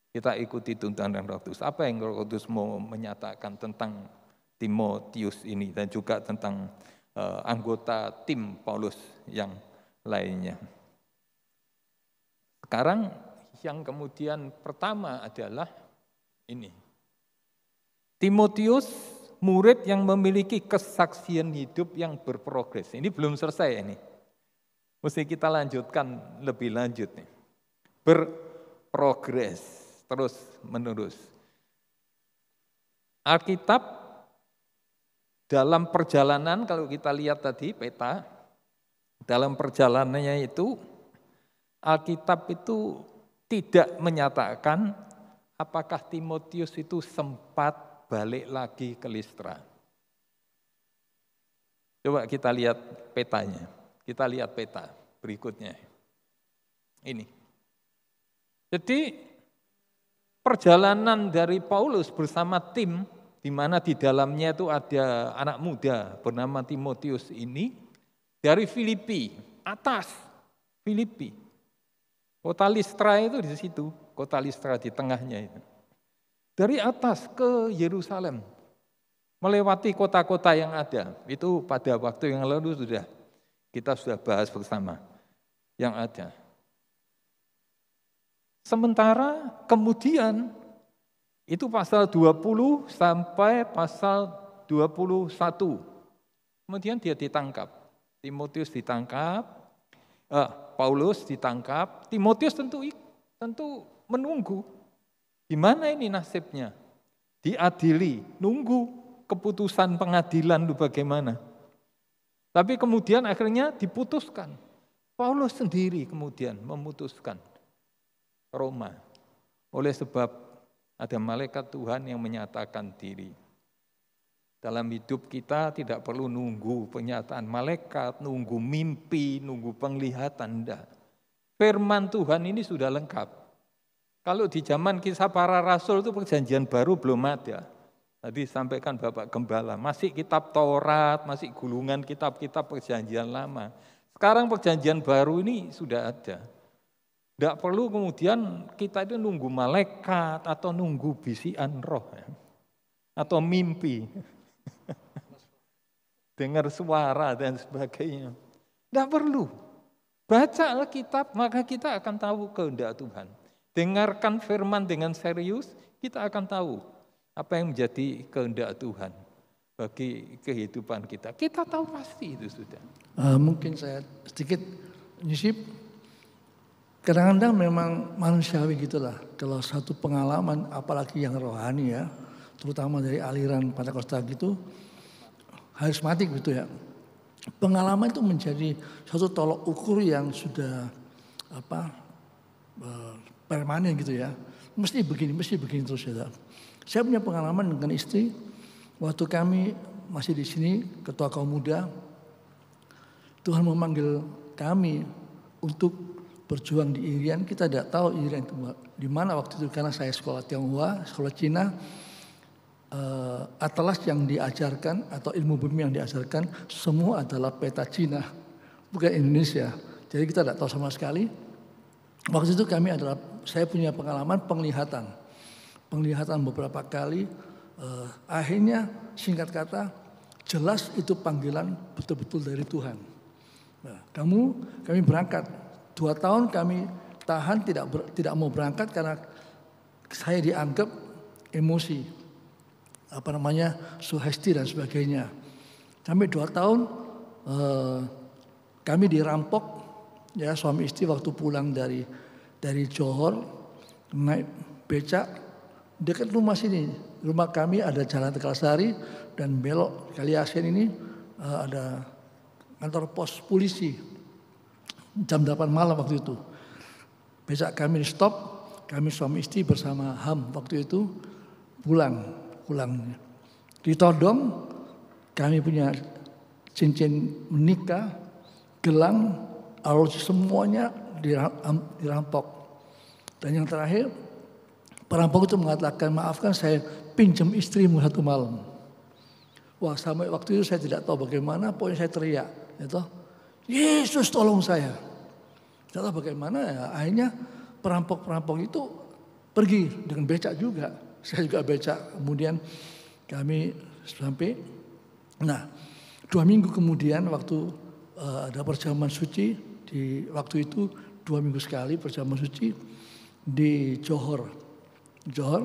Kita ikuti tuntunan Roh Kudus. Apa yang Roh Kudus mau menyatakan tentang Timotius ini dan juga tentang anggota tim Paulus yang lainnya. Sekarang yang kemudian pertama adalah ini. Timotius, murid yang memiliki kesaksian hidup yang berprogres. Ini belum selesai ini. Mesti kita lanjutkan lebih lanjut nih. Berprogres terus menerus. Alkitab dalam perjalanan, kalau kita lihat tadi peta, dalam perjalanannya itu, Alkitab itu tidak menyatakan apakah Timotius itu sempat balik lagi ke Listra. Coba kita lihat petanya, kita lihat peta berikutnya. Ini. Jadi perjalanan dari Paulus bersama tim, di mana di dalamnya itu ada anak muda bernama Timotius ini dari Filipi, atas Filipi. Kota Listra itu di situ, kota Listra di tengahnya itu. Dari atas ke Yerusalem, melewati kota-kota yang ada. Itu pada waktu yang lalu kita sudah bahas bersama yang ada. Sementara kemudian itu pasal 20 sampai pasal 21. Kemudian dia ditangkap. Timotius ditangkap, Paulus ditangkap. Timotius tentu menunggu. Gimana ini nasibnya? Diadili, nunggu keputusan pengadilan itu bagaimana. Tapi kemudian akhirnya diputuskan. Paulus sendiri kemudian memutuskan Roma. Oleh sebab ada malaikat Tuhan yang menyatakan diri. Dalam hidup kita tidak perlu nunggu pernyataan malaikat, nunggu mimpi, nunggu penglihatan. Enggak. Firman Tuhan ini sudah lengkap. Kalau di zaman kisah para rasul itu perjanjian baru belum ada. Tadi sampaikan Bapak Gembala, masih kitab Taurat, masih gulungan kitab-kitab perjanjian lama. Sekarang perjanjian baru ini sudah ada. Tidak perlu kemudian kita itu nunggu malaikat atau nunggu bisikan roh. Atau mimpi. Dengar suara dan sebagainya. Tidak perlu. Baca Alkitab maka kita akan tahu kehendak Tuhan. Dengarkan firman dengan serius, kita akan tahu apa yang menjadi kehendak Tuhan bagi kehidupan kita. Kita tahu pasti itu sudah. Mungkin saya sedikit nyisip. Kadang-kadang memang manusiawi gitulah. Kalau satu pengalaman, apalagi yang rohani ya, terutama dari aliran Pentakosta gitu, harismatik gitu ya. Pengalaman itu menjadi satu tolok ukur yang sudah permanen gitu ya. Mesti begini terus ya. Saya punya pengalaman dengan istri, waktu kami masih di sini, ketua kaum muda, Tuhan memanggil kami untuk berjuang di Irian. Kita tidak tahu Irian di mana waktu itu karena saya sekolah Tionghoa, sekolah Cina. Atlas yang diajarkan atau ilmu bumi yang diajarkan semua adalah peta Cina, bukan Indonesia. Jadi kita tidak tahu sama sekali. Waktu itu saya punya pengalaman penglihatan beberapa kali. Akhirnya singkat kata jelas itu panggilan betul-betul dari Tuhan. Nah, kami berangkat 2 tahun kami tahan tidak mau berangkat karena saya dianggap emosi, sugesti dan sebagainya. Sampai 2 tahun kami dirampok, ya suami istri waktu pulang dari Johor naik becak dekat rumah sini. Rumah kami ada Jalan Tegalsari dan belok Kali Asin ini ada kantor pos polisi. Jam 8 malam waktu itu. Becak kami di stop, kami suami istri bersama Ham waktu itu pulang. Ditodong, kami punya cincin menikah, gelang, arloji semuanya dirampok. Dan yang terakhir, perampok itu mengatakan, maafkan saya pinjam istrimu 1 malam. Wah, sampai waktu itu saya tidak tahu bagaimana, pokoknya saya teriak. Gitu. Yesus tolong saya. Tidak tahu bagaimana ya, akhirnya perampok-perampok itu pergi dengan becak juga. Saya juga becak, kemudian kami sampai. Nah, 2 minggu kemudian waktu ada perjamuan suci, di waktu itu 2 minggu sekali perjamuan suci di Johor. Johor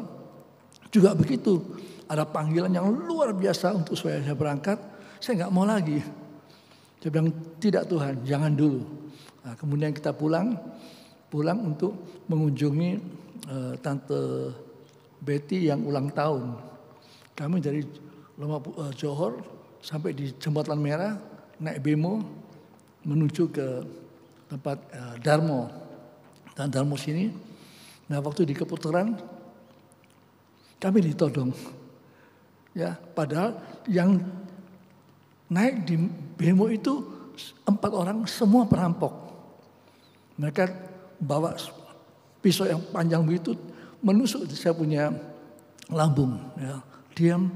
juga begitu, ada panggilan yang luar biasa untuk saya berangkat, saya nggak mau lagi. Saya bilang tidak Tuhan, jangan dulu. Nah, kemudian kita pulang untuk mengunjungi Tante Betty yang ulang tahun. Kami dari Johor sampai di Jembatan Merah, naik bemo menuju ke tempat Darmo. Dan Darmo sini, nah waktu di Keputaran kami ditodong. Ya, padahal yang naik di bemo itu 4 orang semua perampok. Mereka bawa pisau yang panjang begitu menusuk saya punya lambung. Ya. Diam,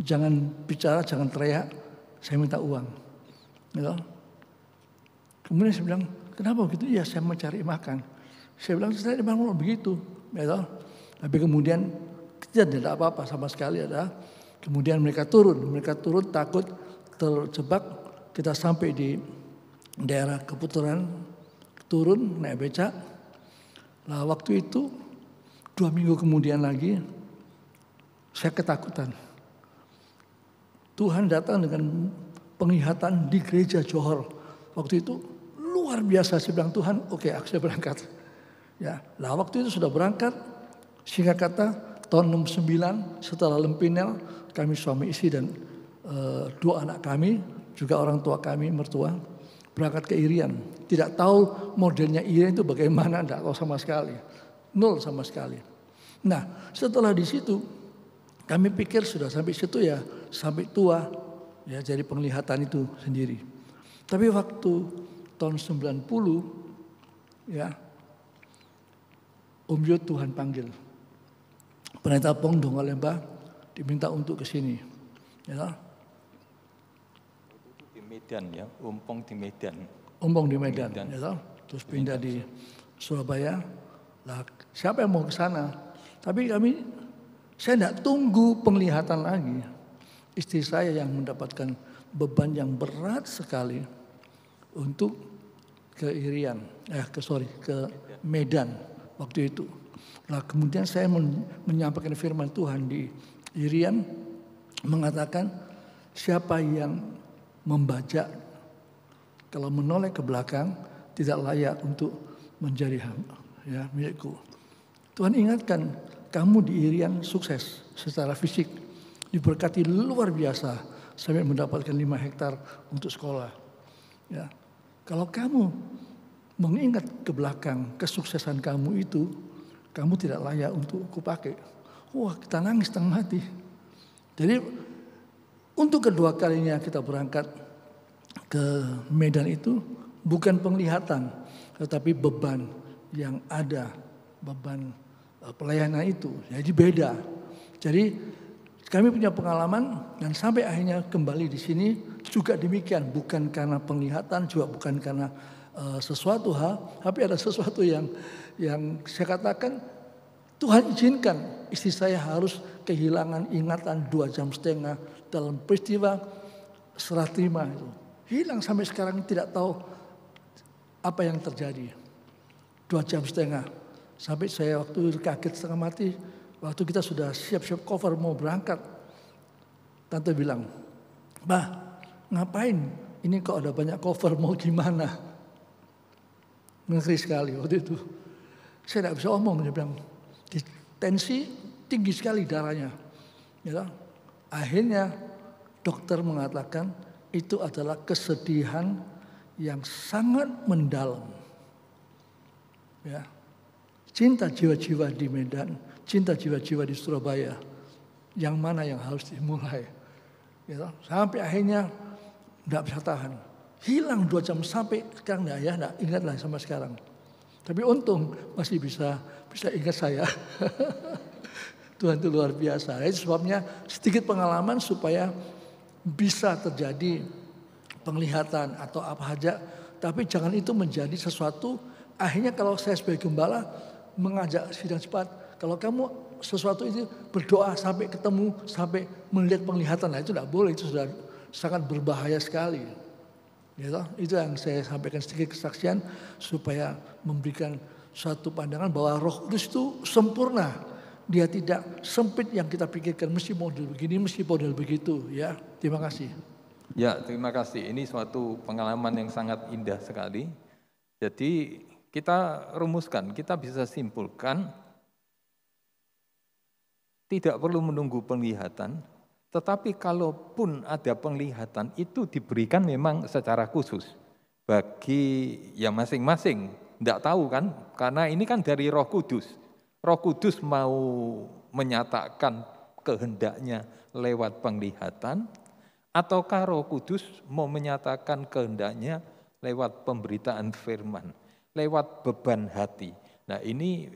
jangan bicara, jangan teriak, saya minta uang. Ya. Kemudian saya bilang, kenapa begitu? Ya saya mencari makan. Saya bilang, saya memang begitu. Ya. Tapi kemudian tidak ada apa-apa sama sekali. Kemudian mereka turun takut terjebak. Kita sampai di daerah Keputaran, turun naik becak. Nah waktu itu 2 minggu kemudian lagi saya ketakutan. Tuhan datang dengan penglihatan di gereja Johor. Waktu itu luar biasa. Saya bilang Tuhan, oke, saya berangkat. Ya, nah waktu itu sudah berangkat. Singkat kata tahun 69 setelah Lempinel, kami suami istri dan 2 anak kami, juga orang tua kami, mertua, berangkat ke Irian. Tidak tahu modelnya Irian itu bagaimana, tidak tahu sama sekali. 0 sama sekali. Nah setelah di situ, kami pikir sudah sampai situ ya, sampai tua, ya jadi penglihatan itu sendiri. Tapi waktu tahun 90, ya, Om Yud Tuhan panggil. Pendeta Pong Dongalemba diminta untuk ke sini. Ya. Di Medan ya, Ompong di Medan. Ompong di Medan. Ya, terus pindah di Surabaya. Lah, siapa yang mau ke sana? Tapi saya tidak tunggu penglihatan lagi. Istri saya yang mendapatkan beban yang berat sekali untuk ke Irian, ke Medan waktu itu. Nah, kemudian saya menyampaikan firman Tuhan di Irian, mengatakan siapa yang membajak kalau menoleh ke belakang tidak layak untuk menjadi milikku. Tuhan ingatkan, kamu di Irian sukses secara fisik, diberkati luar biasa sampai mendapatkan 5 hektar untuk sekolah. Ya, kalau kamu mengingat ke belakang kesuksesan kamu itu, kamu tidak layak untuk kupakai. Wah, kita nangis setengah hati. Jadi untuk kedua kalinya kita berangkat ke Medan itu bukan penglihatan, tetapi beban yang ada, beban pelayanan itu. Jadi beda. Jadi kami punya pengalaman dan sampai akhirnya kembali di sini juga demikian. Bukan karena penglihatan, juga bukan karena sesuatu hal, tapi ada sesuatu yang saya katakan Tuhan izinkan istri saya harus kehilangan ingatan 2,5 jam dalam peristiwa serah terima itu. Hilang sampai sekarang tidak tahu apa yang terjadi. 2,5 jam. Sampai saya waktu kaget setengah mati. Waktu kita sudah siap-siap cover mau berangkat. Tante bilang, "Bah, ngapain? Ini kok ada banyak cover, mau gimana?" Ngeri sekali waktu itu. Saya tidak bisa omong, dia bilang, tensi tinggi sekali darahnya. Ya, akhirnya dokter mengatakan itu adalah kesedihan yang sangat mendalam. Ya. Cinta jiwa-jiwa di Medan, cinta jiwa-jiwa di Surabaya, yang mana yang harus dimulai. Ya, sampai akhirnya tidak bisa tahan. Hilang 2 jam sampai sekarang enggak ingat lah sama sekarang. Tapi untung masih bisa ingat saya. Tuhan itu luar biasa. Itu sebabnya sedikit pengalaman supaya bisa terjadi penglihatan atau apa saja. Tapi jangan itu menjadi sesuatu. Akhirnya kalau saya sebagai gembala mengajak sidang cepat. Kalau kamu sesuatu itu berdoa sampai ketemu, sampai melihat penglihatan. Nah itu tidak boleh. Itu sudah sangat berbahaya sekali. Gitu. Itu yang saya sampaikan sedikit kesaksian supaya memberikan suatu pandangan bahwa Roh Kudus itu sempurna. Dia tidak sempit yang kita pikirkan mesti model begini, mesti model begitu. Ya, terima kasih. Ya, terima kasih. Ini suatu pengalaman yang sangat indah sekali. Jadi kita rumuskan, kita bisa simpulkan tidak perlu menunggu penglihatan. Tetapi kalaupun ada penglihatan itu diberikan memang secara khusus bagi yang masing-masing. Tidak tahu kan, karena ini kan dari Roh Kudus. Roh Kudus mau menyatakan kehendaknya lewat penglihatan, ataukah Roh Kudus mau menyatakan kehendaknya lewat pemberitaan firman, lewat beban hati. Nah ini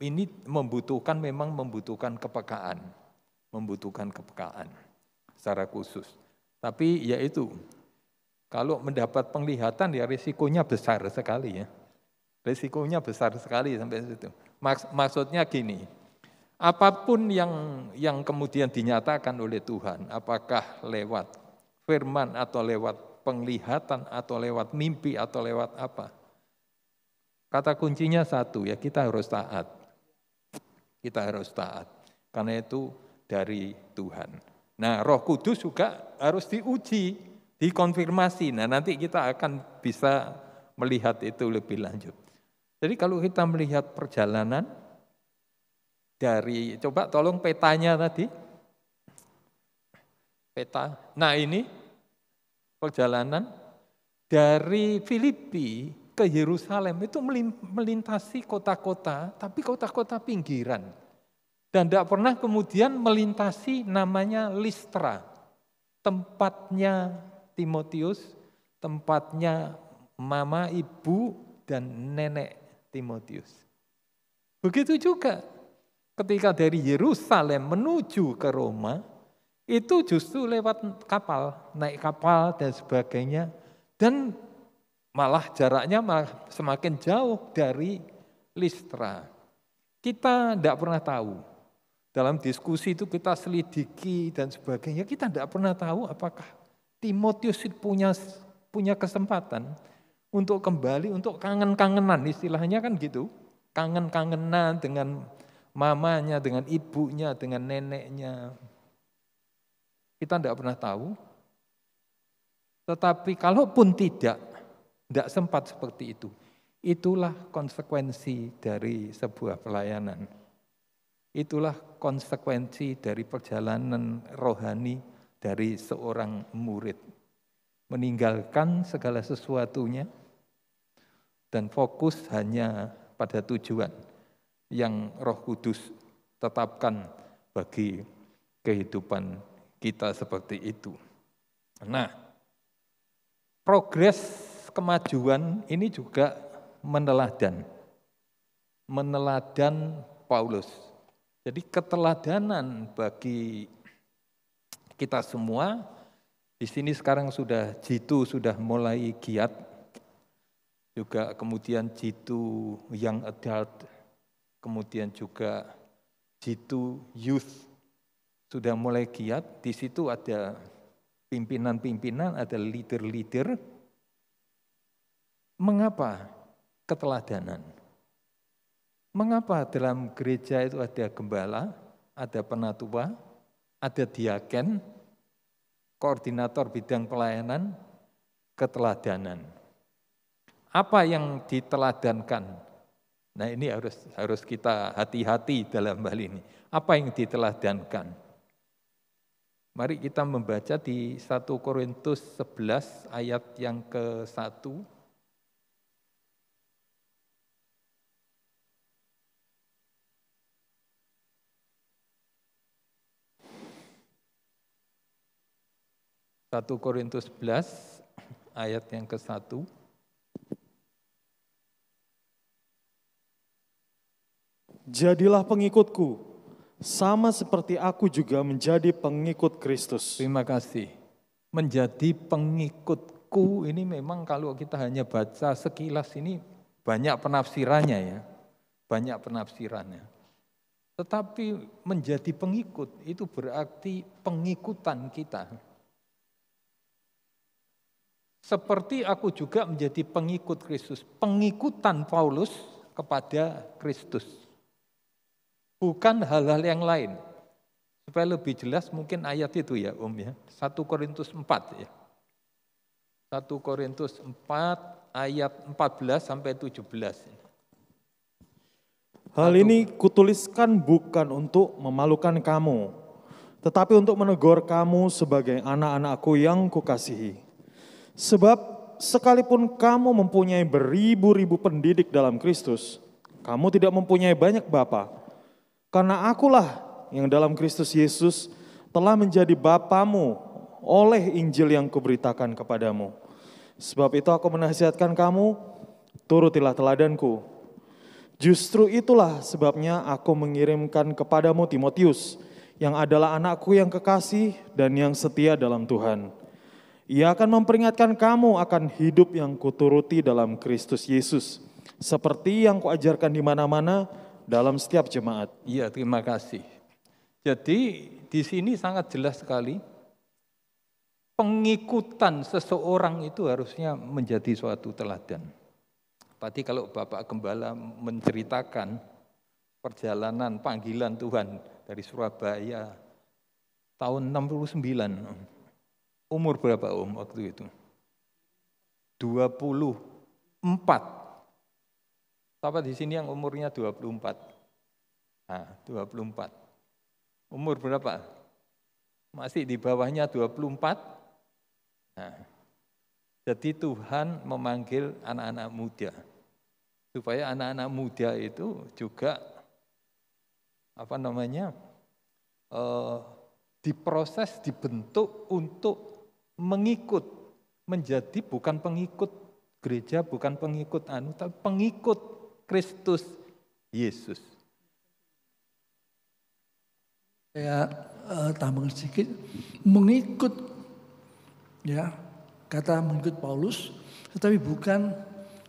memang membutuhkan kepekaan. Membutuhkan kepekaan secara khusus. Tapi ya itu, kalau mendapat penglihatan ya risikonya besar sekali ya. Risikonya besar sekali sampai situ. Maksudnya gini, apapun yang kemudian dinyatakan oleh Tuhan, apakah lewat firman atau lewat penglihatan atau lewat mimpi atau lewat apa, kata kuncinya satu ya, kita harus taat. Kita harus taat. Karena itu dari Tuhan. Nah, Roh Kudus juga harus diuji, dikonfirmasi. Nah, nanti kita akan bisa melihat itu lebih lanjut. Jadi kalau kita melihat perjalanan dari, coba tolong petanya tadi. Peta. Nah, ini perjalanan dari Filipi ke Yerusalem itu melintasi kota-kota, tapi kota-kota pinggiran. Dan tidak pernah kemudian melintasi namanya Listra, tempatnya Timotius, tempatnya mama, ibu, dan nenek Timotius. Begitu juga ketika dari Yerusalem menuju ke Roma, itu justru lewat kapal, naik kapal dan sebagainya. Dan malah jaraknya semakin jauh dari Listra. Kita tidak pernah tahu. Dalam diskusi itu kita selidiki dan sebagainya, kita tidak pernah tahu apakah Timotius punya kesempatan untuk kembali, untuk kangen-kangenan, istilahnya kan gitu. Kangen-kangenan dengan mamanya, dengan ibunya, dengan neneknya. Kita tidak pernah tahu. Tetapi kalaupun tidak sempat seperti itu. Itulah konsekuensi dari sebuah pelayanan. Itulah konsekuensi dari perjalanan rohani dari seorang murid. Meninggalkan segala sesuatunya dan fokus hanya pada tujuan yang Roh Kudus tetapkan bagi kehidupan kita seperti itu. Nah, progres kemajuan ini juga meneladan Paulus. Jadi keteladanan bagi kita semua, di sini sekarang Jitu sudah mulai giat, juga kemudian Jitu Young Adult, kemudian juga Jitu Youth sudah mulai giat. Di situ ada pimpinan-pimpinan, ada leader-leader. Mengapa keteladanan? Mengapa dalam gereja itu ada gembala, ada penatua, ada diaken, koordinator bidang pelayanan, keteladanan. Apa yang diteladankan? Nah ini harus kita hati-hati dalam hal ini. Apa yang diteladankan? Mari kita membaca di 1 Korintus 11 ayat yang ke-1. 1 Korintus 11 ayat yang ke-1. Jadilah pengikutku, sama seperti aku juga menjadi pengikut Kristus. Terima kasih. Menjadi pengikutku ini memang kalau kita hanya baca sekilas ini banyak penafsirannya ya. Banyak penafsirannya. Tetapi menjadi pengikut itu berarti pengikutan kita. Seperti aku juga menjadi pengikut Kristus. Pengikutan Paulus kepada Kristus. Bukan hal-hal yang lain. Supaya lebih jelas mungkin ayat itu ya ya. 1 Korintus 4 ya. 1 Korintus 4 ayat 14 sampai 17. Hal ini kutuliskan bukan untuk memalukan kamu, tetapi untuk menegur kamu sebagai anak-anakku yang kukasihi. Sebab sekalipun kamu mempunyai beribu-ribu pendidik dalam Kristus, kamu tidak mempunyai banyak bapa. Karena akulah yang dalam Kristus Yesus telah menjadi bapamu oleh Injil yang kuberitakan kepadamu. Sebab itu aku menasihatkan kamu, turutilah teladanku. Justru itulah sebabnya aku mengirimkan kepadamu Timotius, yang adalah anakku yang kekasih dan yang setia dalam Tuhan. Ia akan memperingatkan kamu akan hidup yang kuturuti dalam Kristus Yesus, seperti yang kuajarkan di mana-mana dalam setiap jemaat. Iya, terima kasih. Jadi di sini sangat jelas sekali, pengikutan seseorang itu harusnya menjadi suatu teladan. Tadi kalau Bapak Gembala menceritakan perjalanan panggilan Tuhan dari Surabaya tahun 69, umur berapa Om waktu itu? 24. Siapa di sini yang umurnya 24? Nah, 24. Umur berapa? Masih di bawahnya 24? Nah, jadi Tuhan memanggil anak-anak muda. Supaya anak-anak muda itu juga diproses, dibentuk untuk mengikut, menjadi bukan pengikut gereja, bukan pengikut tapi pengikut Kristus Yesus. Saya tambah sedikit, mengikut ya, kata mengikut Paulus, tetapi bukan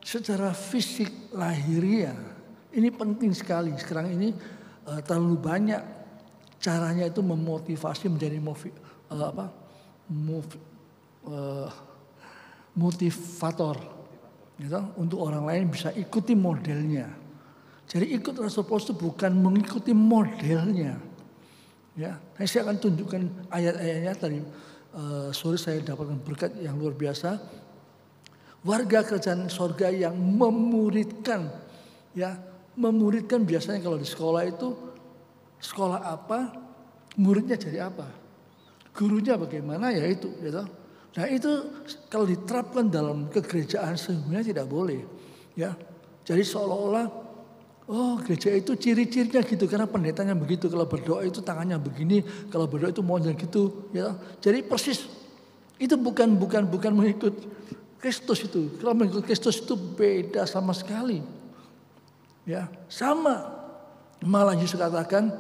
secara fisik lahiriah. Ini penting sekali. Sekarang ini terlalu banyak caranya itu memotivasi menjadi motivator, gitu, untuk orang lain bisa ikuti modelnya. Jadi ikut Rasul Paulus itu bukan mengikuti modelnya. Ya, saya akan tunjukkan ayat-ayatnya tadi. Sore saya dapatkan berkat yang luar biasa. Warga kerajaan sorga yang memuridkan, ya, memuridkan biasanya kalau di sekolah itu sekolah apa, muridnya jadi apa, gurunya bagaimana ya itu, gitu. Nah itu kalau diterapkan dalam kegerejaan sebenarnya tidak boleh, ya. Jadi seolah-olah, oh gereja itu ciri-cirinya gitu karena pendetanya begitu, kalau berdoa itu tangannya begini, kalau berdoa itu model gitu, ya. Jadi persis itu bukan mengikut Kristus itu. Kalau mengikut Kristus itu beda sama sekali, ya. Sama, malah Yesus katakan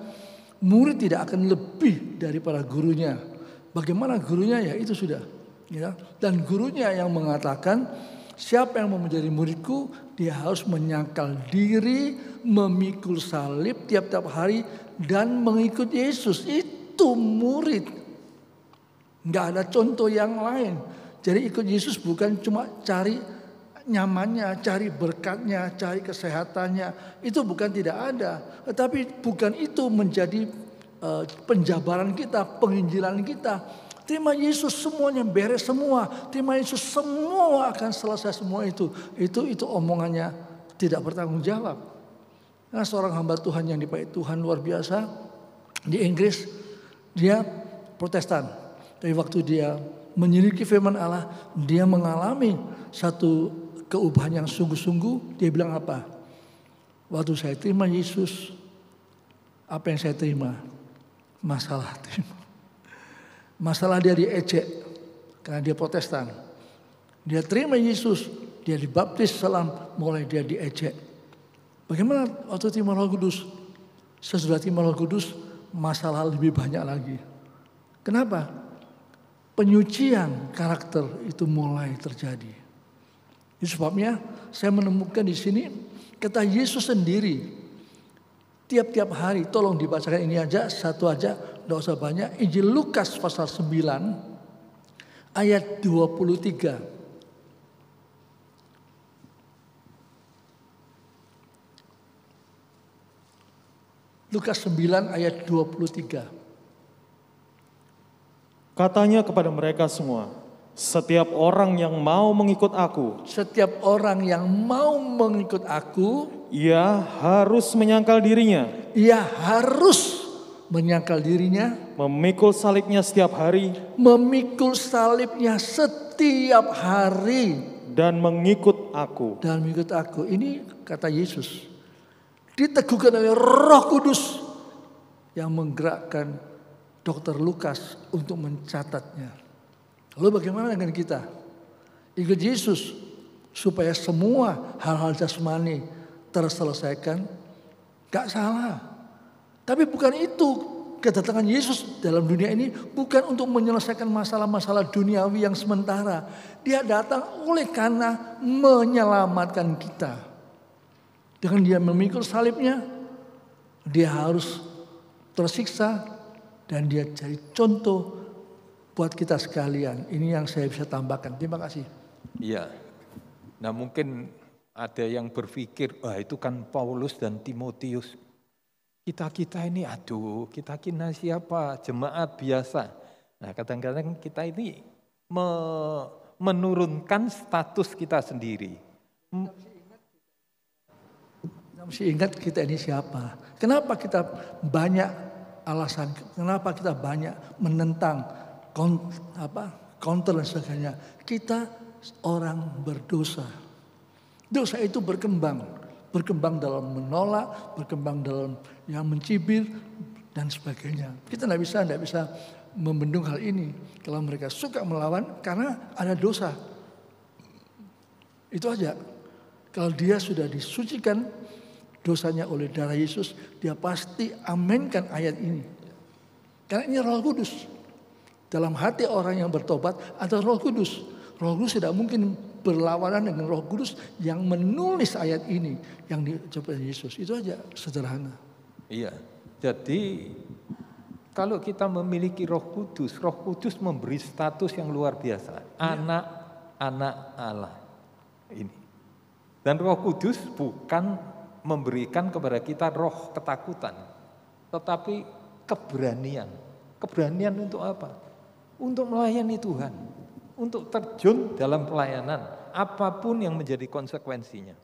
murid tidak akan lebih daripada gurunya. Bagaimana gurunya ya itu sudah, ya. Dan gurunya yang mengatakan siapa yang mau menjadi muridku, dia harus menyangkal diri, memikul salib tiap-tiap hari dan mengikut Yesus. Itu murid. Nggak ada contoh yang lain. Jadi ikut Yesus bukan cuma cari nyamannya, cari berkatnya, cari kesehatannya. Itu bukan tidak ada. Tetapi bukan itu menjadi penjabaran kita, penginjilan kita. Terima Yesus semuanya beres semua. Terima Yesus semua akan selesai semua itu. Itu omongannya tidak bertanggung jawab. Nah, seorang hamba Tuhan yang dipakai Tuhan luar biasa di Inggris, dia Protestan. Tapi waktu dia menyelidiki firman Allah, dia mengalami satu keubahan yang sungguh-sungguh. Dia bilang apa? Waktu saya terima Yesus, apa yang saya terima? Masalah terima. Masalah dia diejek karena dia Protestan. Dia terima Yesus, dia dibaptis salam, mulai dia diejek. Bagaimana waktu terima Roh Kudus? Sesudah terima Roh Kudus, masalah lebih banyak lagi. Kenapa? Penyucian karakter itu mulai terjadi. Itu sebabnya saya menemukan di sini kata Yesus sendiri. Tiap-tiap hari, tolong dibacakan ini aja, satu aja, tidak usah banyak. Injil Lukas pasal 9 ayat 23. Lukas 9 ayat 23. Katanya kepada mereka semua, setiap orang yang mau mengikut aku, Setiap orang yang mau mengikut aku, ia harus menyangkal dirinya, ia harus menyangkal dirinya, memikul salibnya setiap hari, memikul salibnya setiap hari, dan mengikut aku. dan mengikut aku. Ini kata Yesus. Diteguhkan oleh Roh Kudus yang menggerakkan Dr. Lukas untuk mencatatnya. Lalu bagaimana dengan kita? Ikut Yesus supaya semua hal-hal jasmani terselesaikan. Gak salah. Tapi bukan itu kedatangan Yesus dalam dunia ini, bukan untuk menyelesaikan masalah-masalah duniawi yang sementara. Dia datang oleh karena menyelamatkan kita. Dengan dia memikul salibnya, dia harus tersiksa dan dia jadi contoh buat kita sekalian. Ini yang saya bisa tambahkan. Terima kasih. Iya. Nah mungkin ada yang berpikir, wah itu kan Paulus dan Timotius. Kita ini, aduh, kita siapa? Jemaat biasa. Nah kadang-kadang kita ini menurunkan status kita sendiri. Mesti ingat kita ini siapa. Kenapa kita banyak alasan, kenapa kita banyak menentang, counter dan sebagainya. Kita orang berdosa. Dosa itu berkembang dalam menolak, berkembang dalam yang mencibir dan sebagainya. Kita tidak bisa membendung hal ini. Kalau mereka suka melawan karena ada dosa, itu aja. Kalau dia sudah disucikan dosanya oleh darah Yesus, dia pasti aminkan ayat ini. Karena ini Roh Kudus. Dalam hati orang yang bertobat ada Roh Kudus. Roh Kudus tidak mungkin berlawanan dengan Roh Kudus yang menulis ayat ini yang diucapkan Yesus. Itu aja, sederhana. Iya. Jadi kalau kita memiliki Roh Kudus memberi status yang luar biasa. Anak-anak Allah. Ini. Dan Roh Kudus bukan memberikan kepada kita roh ketakutan, tetapi keberanian. Keberanian untuk apa? Untuk melayani Tuhan, untuk terjun dalam pelayanan, apapun yang menjadi konsekuensinya.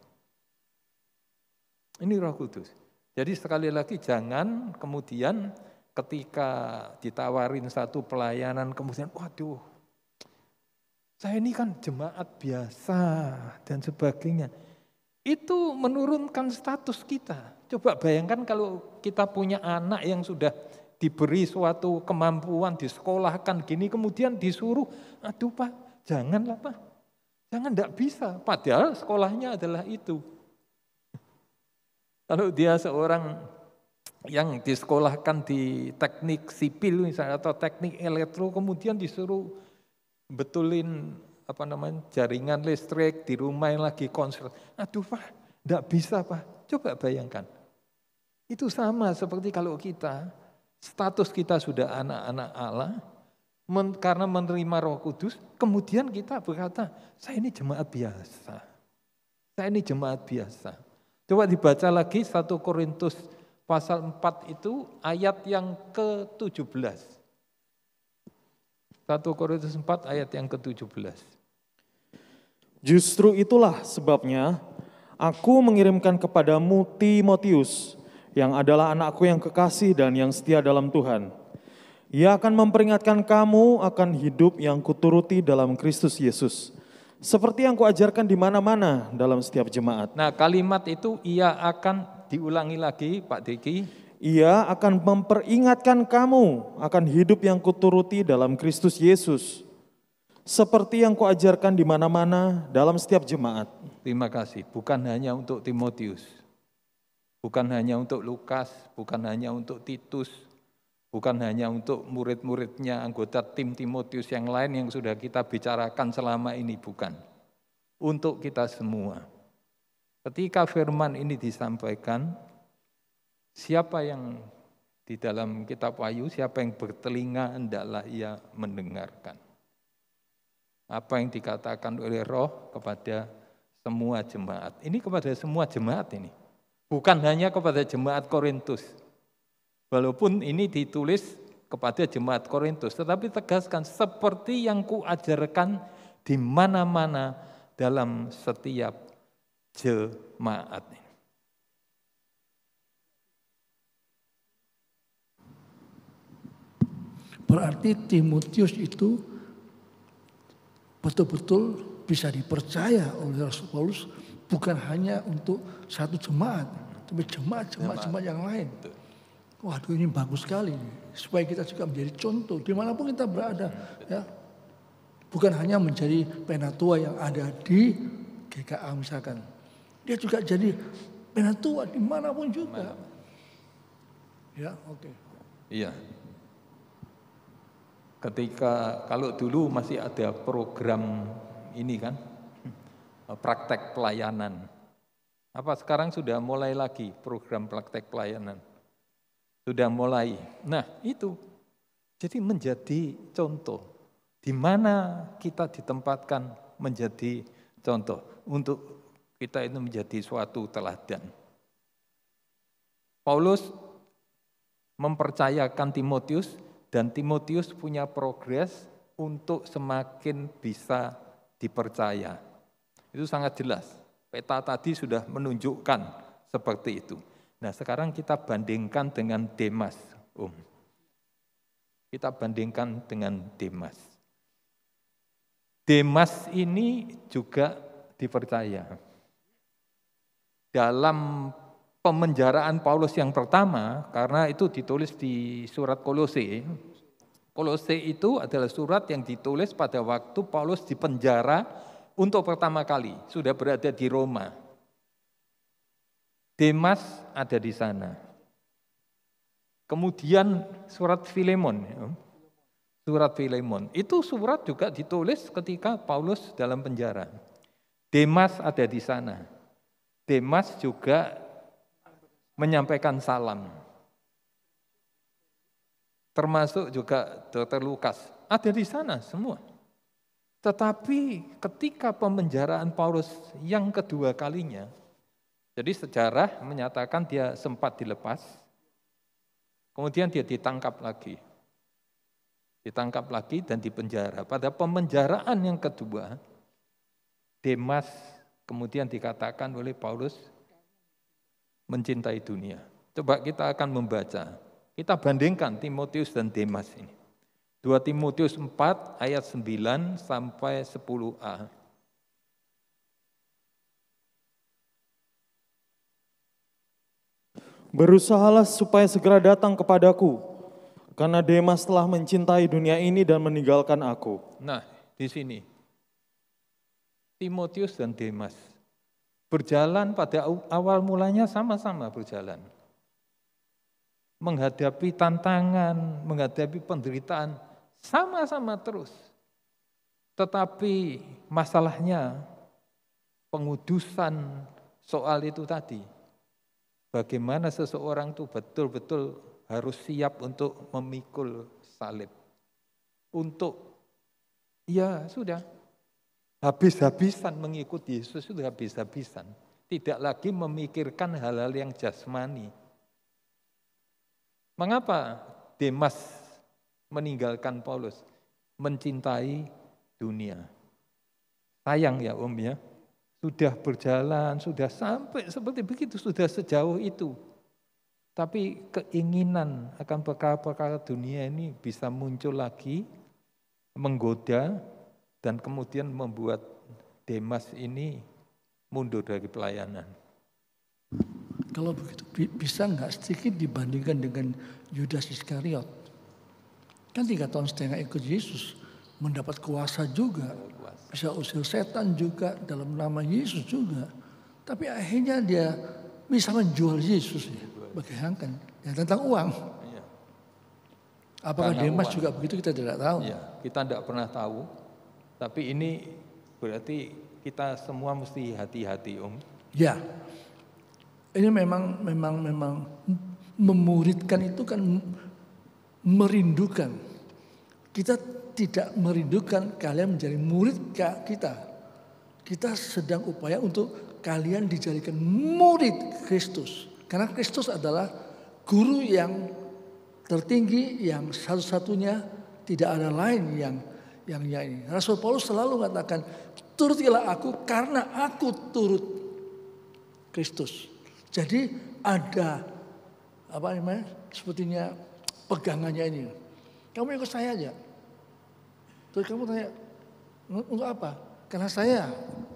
Ini Roh Kudus. Jadi sekali lagi jangan kemudian ketika ditawarin satu pelayanan kemudian, waduh, saya ini kan jemaat biasa dan sebagainya. Itu menurunkan status kita. Coba bayangkan kalau kita punya anak yang sudah diberi suatu kemampuan, disekolahkan gini, kemudian disuruh, aduh Pak, janganlah Pak. Jangan, enggak bisa. Padahal sekolahnya adalah itu. Kalau dia seorang yang disekolahkan di teknik sipil misalnya atau teknik elektro, kemudian disuruh betulin jaringan listrik di rumah yang lagi konser. Aduh Pak, enggak bisa Pak. Coba bayangkan. Itu sama seperti kalau kita, status kita sudah anak-anak Allah, Karena menerima Roh Kudus, kemudian kita berkata, saya ini jemaat biasa. Saya ini jemaat biasa. Coba dibaca lagi 1 Korintus pasal 4 itu ayat yang ke-17. 1 Korintus 4 ayat yang ke-17. Justru itulah sebabnya aku mengirimkan kepadamu Timotius, yang adalah anakku yang kekasih dan yang setia dalam Tuhan. Ia akan memperingatkan kamu akan hidup yang kuturuti dalam Kristus Yesus, seperti yang kuajarkan di mana-mana dalam setiap jemaat. Nah, kalimat itu ia akan diulangi lagi, Pak Diki. Ia akan memperingatkan kamu akan hidup yang kuturuti dalam Kristus Yesus, seperti yang kuajarkan di mana-mana dalam setiap jemaat. Terima kasih. Bukan hanya untuk Timotius, bukan hanya untuk Lukas, bukan hanya untuk Titus, bukan hanya untuk murid-muridnya, anggota tim Timotius yang lain yang sudah kita bicarakan selama ini, bukan. Untuk kita semua. Ketika firman ini disampaikan, siapa yang di dalam kitab Wahyu, siapa yang bertelinga, hendaklah ia mendengarkan. Apa yang dikatakan oleh Roh kepada semua jemaat. Ini kepada semua jemaat ini. Bukan hanya kepada jemaat Korintus. Walaupun ini ditulis kepada jemaat Korintus, tetapi tegaskan seperti yang kuajarkan di mana-mana dalam setiap jemaat. Berarti Timotius itu betul-betul bisa dipercaya oleh Rasul Paulus, bukan hanya untuk satu jemaat, tapi jemaat-jemaat yang lain. Waduh, ini bagus sekali, supaya kita juga menjadi contoh dimanapun kita berada, ya. Bukan hanya menjadi penatua yang ada di GKA misalkan, dia juga jadi penatua dimanapun juga. Ya, oke. Iya. Ketika kalau dulu masih ada program ini kan, praktek pelayanan. Apa sekarang sudah mulai lagi program praktek pelayanan? Sudah mulai. Nah itu, jadi menjadi contoh. Di mana kita ditempatkan menjadi contoh. Untuk kita itu menjadi suatu teladan. Paulus mempercayakan Timotius, dan Timotius punya progres untuk semakin bisa dipercaya. Itu sangat jelas. Peta tadi sudah menunjukkan seperti itu. Nah sekarang kita bandingkan dengan Demas. Kita bandingkan dengan Demas. Demas ini juga dipercaya. Dalam pemenjaraan Paulus yang pertama, karena itu ditulis di surat Kolose. Kolose itu adalah surat yang ditulis pada waktu Paulus dipenjara untuk pertama kali, sudah berada di Roma. Demas ada di sana. Kemudian surat Filemon. Surat Filemon. Itu surat juga ditulis ketika Paulus dalam penjara. Demas ada di sana. Demas juga menyampaikan salam. Termasuk juga Dr. Lukas. Ada di sana semua. Tetapi ketika pemenjaraan Paulus yang kedua kalinya, jadi sejarah menyatakan dia sempat dilepas, kemudian dia ditangkap lagi. Ditangkap lagi dan dipenjara. Pada pemenjaraan yang kedua, Demas kemudian dikatakan oleh Paulus mencintai dunia. Coba kita akan membaca. Kita bandingkan Timotius dan Demas ini. 2 Timotius 4 ayat 9 sampai 10a. Berusahalah supaya segera datang kepadaku, karena Demas telah mencintai dunia ini dan meninggalkan aku. Nah, di sini Timotius dan Demas berjalan pada awal mulanya sama-sama berjalan. Menghadapi tantangan, menghadapi penderitaan, sama-sama terus. Tetapi masalahnya pengudusan soal itu tadi. Bagaimana seseorang itu betul-betul harus siap untuk memikul salib. untuk ya sudah habis-habisan mengikuti Yesus, sudah habis-habisan. Tidak lagi memikirkan hal-hal yang jasmani. Mengapa Demas meninggalkan Paulus? Mencintai dunia. Sayang ya Om ya, sudah berjalan, sudah sampai seperti begitu, sudah sejauh itu. Tapi keinginan akan perkara-perkara dunia ini bisa muncul lagi, menggoda, dan kemudian membuat Demas ini mundur dari pelayanan. Kalau begitu bisa nggak sedikit dibandingkan dengan Yudas Iskariot? Kan 3,5 tahun ikut Yesus, mendapat kuasa juga, bisa usir setan juga dalam nama Yesus juga. Tapi akhirnya dia bisa menjual Yesus ya, bagaikan ya tentang uang. Apakah Karena Demas uang juga begitu kita tidak tahu. Ya, kita tidak pernah tahu. Tapi ini berarti kita semua mesti hati-hati Om. Ya, ini memang memuridkan itu kan merindukan. Kita tidak merindukan kalian menjadi murid kita. Kita sedang upaya untuk kalian dijadikan murid Kristus. Karena Kristus adalah guru yang tertinggi, yang satu-satunya, tidak ada lain yang ini. Rasul Paulus selalu mengatakan, turutilah aku karena aku turut Kristus. Jadi ada sepertinya pegangannya ini. Kamu ikut saya aja. Terus kamu tanya, untuk apa? Karena saya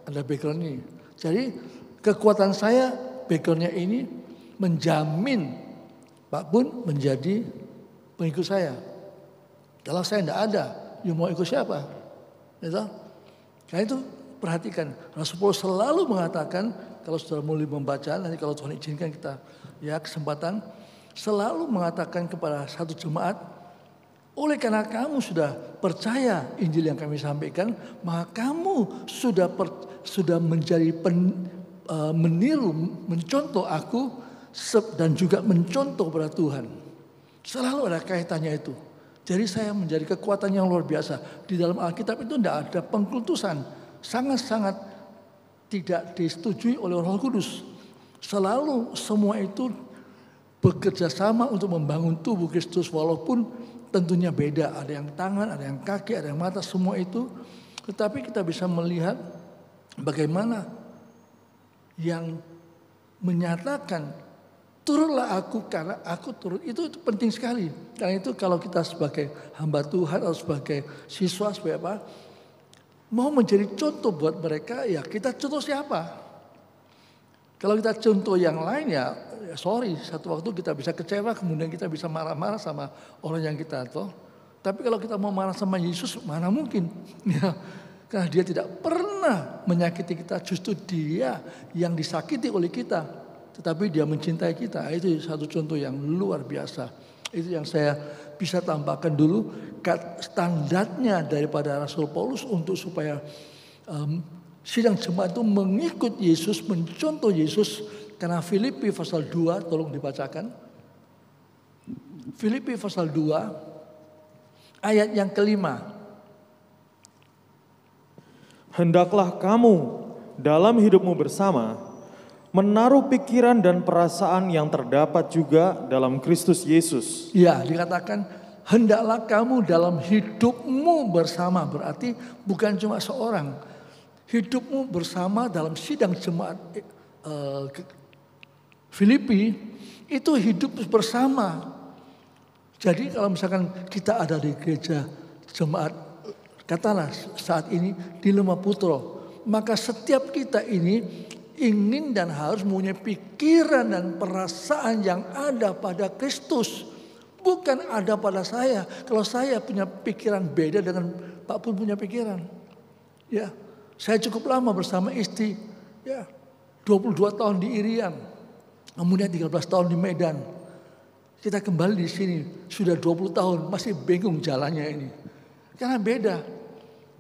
ada background ini. Jadi kekuatan saya, backgroundnya ini menjamin Pak Bun menjadi pengikut saya. Kalau saya tidak ada, you mau ikut siapa? Gitu? Karena itu perhatikan, Rasul Paulus selalu mengatakan, kalau sudah mulai membaca, nanti kalau Tuhan izinkan kita ya kesempatan, selalu mengatakan kepada satu jemaat, oleh karena kamu sudah percaya Injil yang kami sampaikan, maka kamu sudah menjadi meniru, mencontoh aku dan juga mencontoh pada Tuhan. Selalu ada kaitannya itu. Jadi saya menjadi kekuatan yang luar biasa. Di dalam Alkitab itu tidak ada pengkultusan. Sangat-sangat tidak disetujui oleh Roh Kudus. Selalu semua itu bekerja sama untuk membangun tubuh Kristus, walaupun tentunya beda. Ada yang tangan, ada yang kaki, ada yang mata, semua itu. Tetapi kita bisa melihat bagaimana yang menyatakan turutlah aku karena aku turut, itu penting sekali. Karena itu kalau kita sebagai hamba Tuhan atau sebagai siswa, sebagai apa, mau menjadi contoh buat mereka, ya kita contoh siapa? Kalau kita contoh yang lain ya sorry, satu waktu kita bisa kecewa, kemudian kita bisa marah-marah sama orang yang kita tahu. Tapi kalau kita mau marah sama Yesus, mana mungkin? Ya, karena dia tidak pernah menyakiti kita, justru dia yang disakiti oleh kita. Tetapi dia mencintai kita. Itu satu contoh yang luar biasa. Itu yang saya bisa tambahkan dulu. Standarnya daripada Rasul Paulus untuk supaya sidang jemaat itu mengikut Yesus, mencontoh Yesus. Karena Filipi pasal 2, tolong dibacakan. Filipi pasal 2, ayat yang kelima. Hendaklah kamu dalam hidupmu bersama menaruh pikiran dan perasaan yang terdapat juga dalam Kristus Yesus. Ya, dikatakan hendaklah kamu dalam hidupmu bersama, berarti bukan cuma seorang. Hidupmu bersama dalam sidang jemaat Filipi itu hidup bersama. Jadi kalau misalkan kita ada di gereja jemaat, katalah saat ini di Lemahputro, maka setiap kita ini ingin dan harus mempunyai pikiran dan perasaan yang ada pada Kristus. Bukan ada pada saya. Kalau saya punya pikiran beda dengan Pak Pun punya pikiran. Ya, saya cukup lama bersama istri. Ya, 22 tahun di Irian. Kemudian 13 tahun di Medan. Kita kembali di sini. Sudah 20 tahun masih bingung jalannya ini. Karena beda.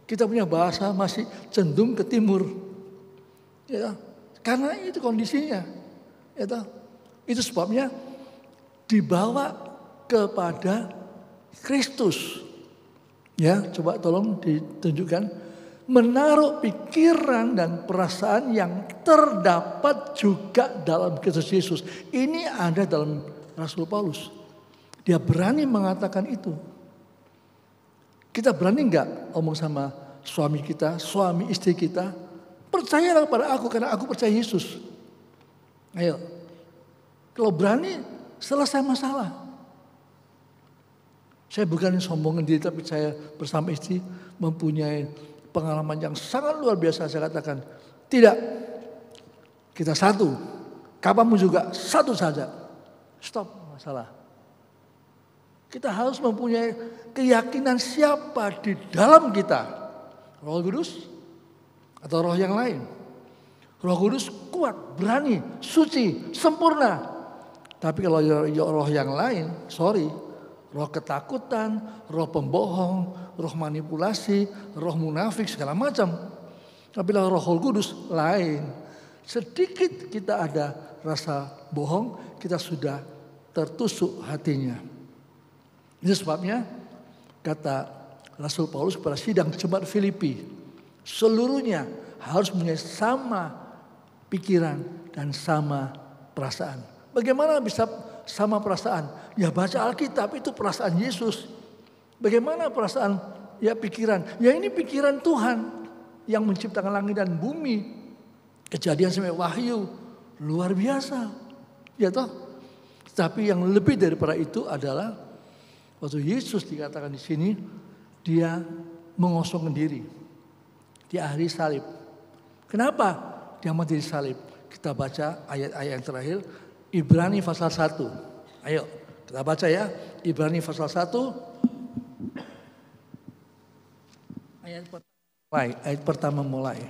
Kita punya bahasa masih cenderung ke timur. Ya. Karena itu kondisinya. Itu sebabnya dibawa kepada Kristus. Ya, coba tolong ditunjukkan. Menaruh pikiran dan perasaan yang terdapat juga dalam Kristus Yesus. Ini ada dalam Rasul Paulus. Dia berani mengatakan itu. Kita berani enggak omong sama suami kita, suami istri kita, percayalah pada aku karena aku percaya Yesus. Ayo. Kalau berani, selesai masalah. Saya bukan sombongin diri, tapi saya bersama istri mempunyai pengalaman yang sangat luar biasa. Saya katakan, tidak, kita satu, kapanpun juga satu saja. Stop masalah. Kita harus mempunyai keyakinan siapa di dalam kita. Roh Kudus atau roh yang lain. Roh Kudus kuat, berani, suci, sempurna. Tapi kalau roh yang lain, sorry, roh ketakutan, roh pembohong, roh manipulasi, roh munafik, segala macam. Tapi roh Kudus lain. Sedikit kita ada rasa bohong, kita sudah tertusuk hatinya. Ini sebabnya kata Rasul Paulus kepada sidang jemaat Filipi, seluruhnya harus mempunyai sama pikiran dan sama perasaan. Bagaimana bisa sama perasaan? Ya baca Alkitab, itu perasaan Yesus. Bagaimana perasaan? Ya pikiran. Ya ini pikiran Tuhan yang menciptakan langit dan bumi. Kejadian sampai Wahyu luar biasa. Ya toh? Tapi yang lebih daripada itu adalah waktu Yesus dikatakan di sini, dia mengosongkan diri di hari salib. Kenapa dia mati di salib? Kita baca ayat-ayat yang terakhir, Ibrani pasal 1. Ayo kita baca ya, Ibrani pasal 1. Ayat pertama mulai.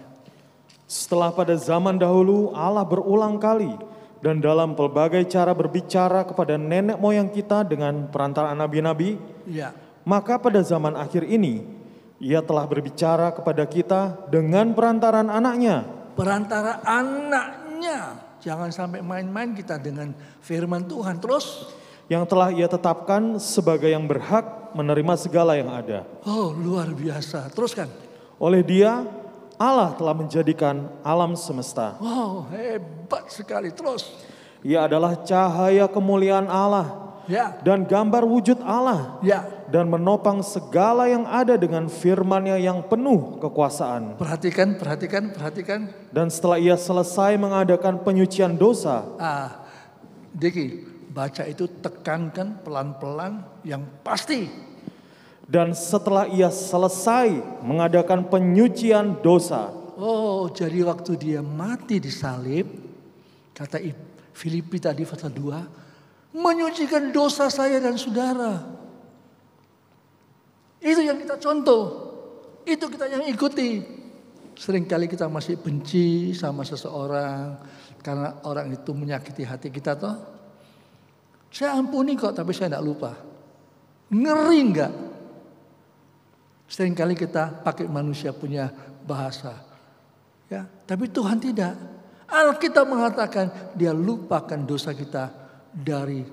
Setelah pada zaman dahulu Allah berulang kali dan dalam pelbagai cara berbicara kepada nenek moyang kita dengan perantaraan nabi-nabi, Ya. maka pada zaman akhir ini Ia telah berbicara kepada kita dengan perantaraan anaknya. Perantara anaknya. Jangan sampai main-main kita dengan firman Tuhan. Terus? Yang telah Ia tetapkan sebagai yang berhak menerima segala yang ada. Oh luar biasa. Teruskan. Oleh Dia, Allah telah menjadikan alam semesta. Wow hebat sekali. Terus? Ia adalah cahaya kemuliaan Allah Ya. dan gambar wujud Allah. Ya. Dan menopang segala yang ada dengan firman-Nya yang penuh kekuasaan. Perhatikan. Dan setelah Ia selesai mengadakan penyucian dosa. Diki, baca itu tekankan pelan-pelan yang pasti. Dan setelah Ia selesai mengadakan penyucian dosa. Oh, jadi waktu dia mati di salib, kata Filipi tadi pasal 2, menyucikan dosa saya dan saudara. Itu yang kita contoh, itu kita yang ikuti. Seringkali kita masih benci sama seseorang karena orang itu menyakiti hati kita toh. Saya ampuni kok, tapi saya tidak lupa. Ngeri enggak? Seringkali kita pakai manusia punya bahasa. Ya, tapi Tuhan tidak. Alkitab mengatakan dia lupakan dosa kita dari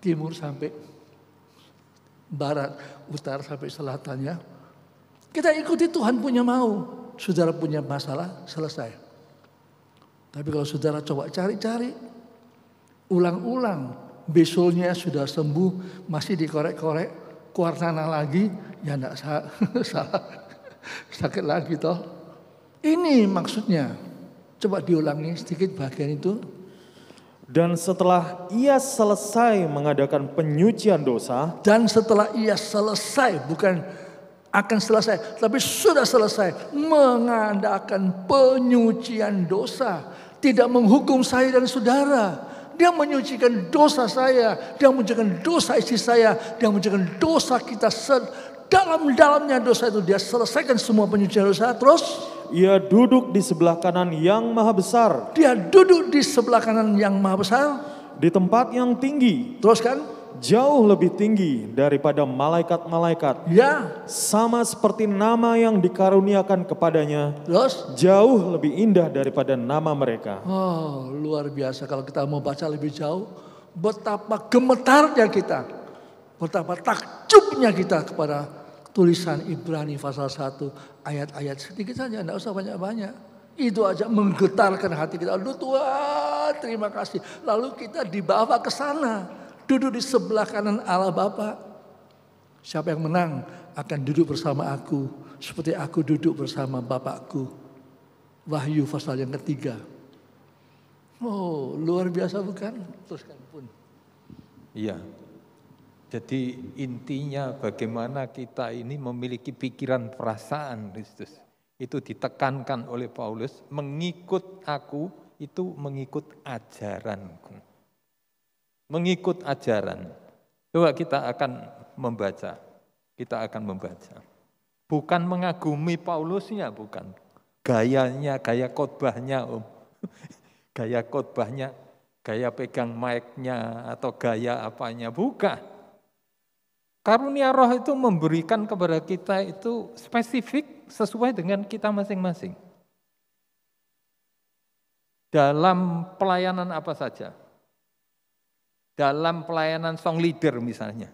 timur sampai barat, utara sampai selatannya. Kita ikuti Tuhan punya mau. Saudara punya masalah, selesai. Tapi kalau saudara coba cari-cari, ulang-ulang, besoknya sudah sembuh, masih dikorek-korek, keluar tanah lagi, ya enggak salah, sakit lagi toh. Ini maksudnya. Coba diulangi sedikit bagian itu. Dan setelah Ia selesai mengadakan penyucian dosa. Dan setelah Ia selesai, bukan akan selesai, tapi sudah selesai mengadakan penyucian dosa. Tidak menghukum saya dan saudara. Dia menyucikan dosa saya, dia menyucikan dosa istri saya, dia menyucikan dosa kita dalam-dalamnya dosa itu. Dia selesaikan semua penyucian dosa. Terus Ia duduk di sebelah kanan yang maha besar. Dia duduk di sebelah kanan yang maha besar. Di tempat yang tinggi. Terus kan? Jauh lebih tinggi daripada malaikat-malaikat. Ya. Sama seperti nama yang dikaruniakan kepadanya. Terus? Jauh lebih indah daripada nama mereka. Oh luar biasa kalau kita mau baca lebih jauh. Betapa gemetarnya kita. Betapa takjubnya kita kepada tulisan Ibrani pasal 1 ayat-ayat sedikit saja, tidak usah banyak-banyak. Itu aja menggetarkan hati kita. Aduh Tuhan, terima kasih. Lalu kita dibawa ke sana, duduk di sebelah kanan Allah Bapa. Siapa yang menang akan duduk bersama aku, seperti aku duduk bersama Bapakku. Wahyu pasal yang ketiga. Oh, luar biasa bukan? Teruskan pun. Iya. Jadi intinya bagaimana kita ini memiliki pikiran perasaan Kristus. Itu ditekankan oleh Paulus, mengikut aku itu mengikut ajaranku. Mengikut ajaran. Coba kita akan membaca. Kita akan membaca. Bukan mengagumi Paulusnya, bukan. Gayanya, gaya khotbahnya, Gaya khotbahnya, gaya pegang mic-nya atau gaya apanya, bukan. Karunia Roh itu memberikan kepada kita itu spesifik sesuai dengan kita masing-masing. Dalam pelayanan apa saja. Dalam pelayanan song leader misalnya.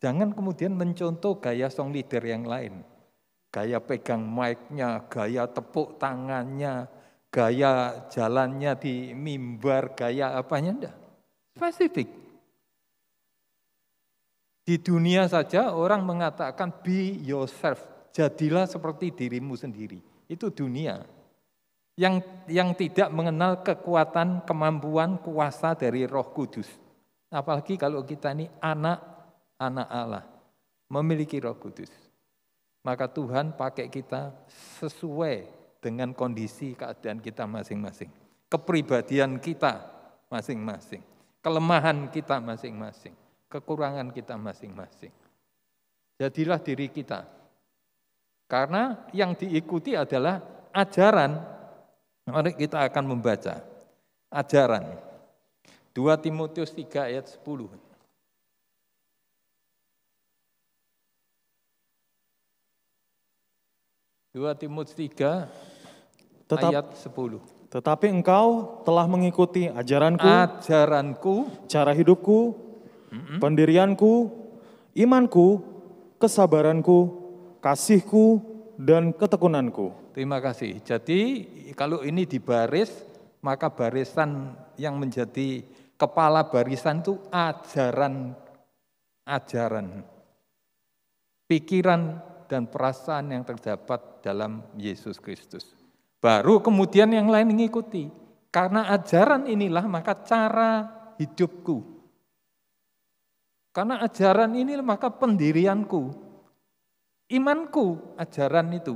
Jangan kemudian mencontoh gaya song leader yang lain. Gaya pegang mic-nya, gaya tepuk tangannya, gaya jalannya di mimbar, gaya apanya, enggak. Spesifik. Di dunia saja orang mengatakan be yourself, jadilah seperti dirimu sendiri. Itu dunia yang tidak mengenal kekuatan, kemampuan, kuasa dari Roh Kudus. Apalagi kalau kita ini anak Allah, memiliki Roh Kudus. Maka Tuhan pakai kita sesuai dengan kondisi keadaan kita masing-masing. Kepribadian kita masing-masing. Kelemahan kita masing-masing. Kekurangan kita masing-masing. Jadilah diri kita. Karena yang diikuti adalah ajaran. Mari kita akan membaca. Ajaran. 2 Timotius 3 ayat 10. 2 Timotius 3 ayat 10. Tetapi engkau telah mengikuti ajaranku, cara hidupku, pendirianku, imanku, kesabaranku, kasihku, dan ketekunanku. Terima kasih. Jadi kalau ini dibaris, maka barisan yang menjadi kepala barisan itu ajaran. Pikiran dan perasaan yang terdapat dalam Yesus Kristus. Baru kemudian yang lain mengikuti. Karena ajaran inilah maka cara hidupku. Karena ajaran inilah maka pendirianku. Imanku, ajaran itu.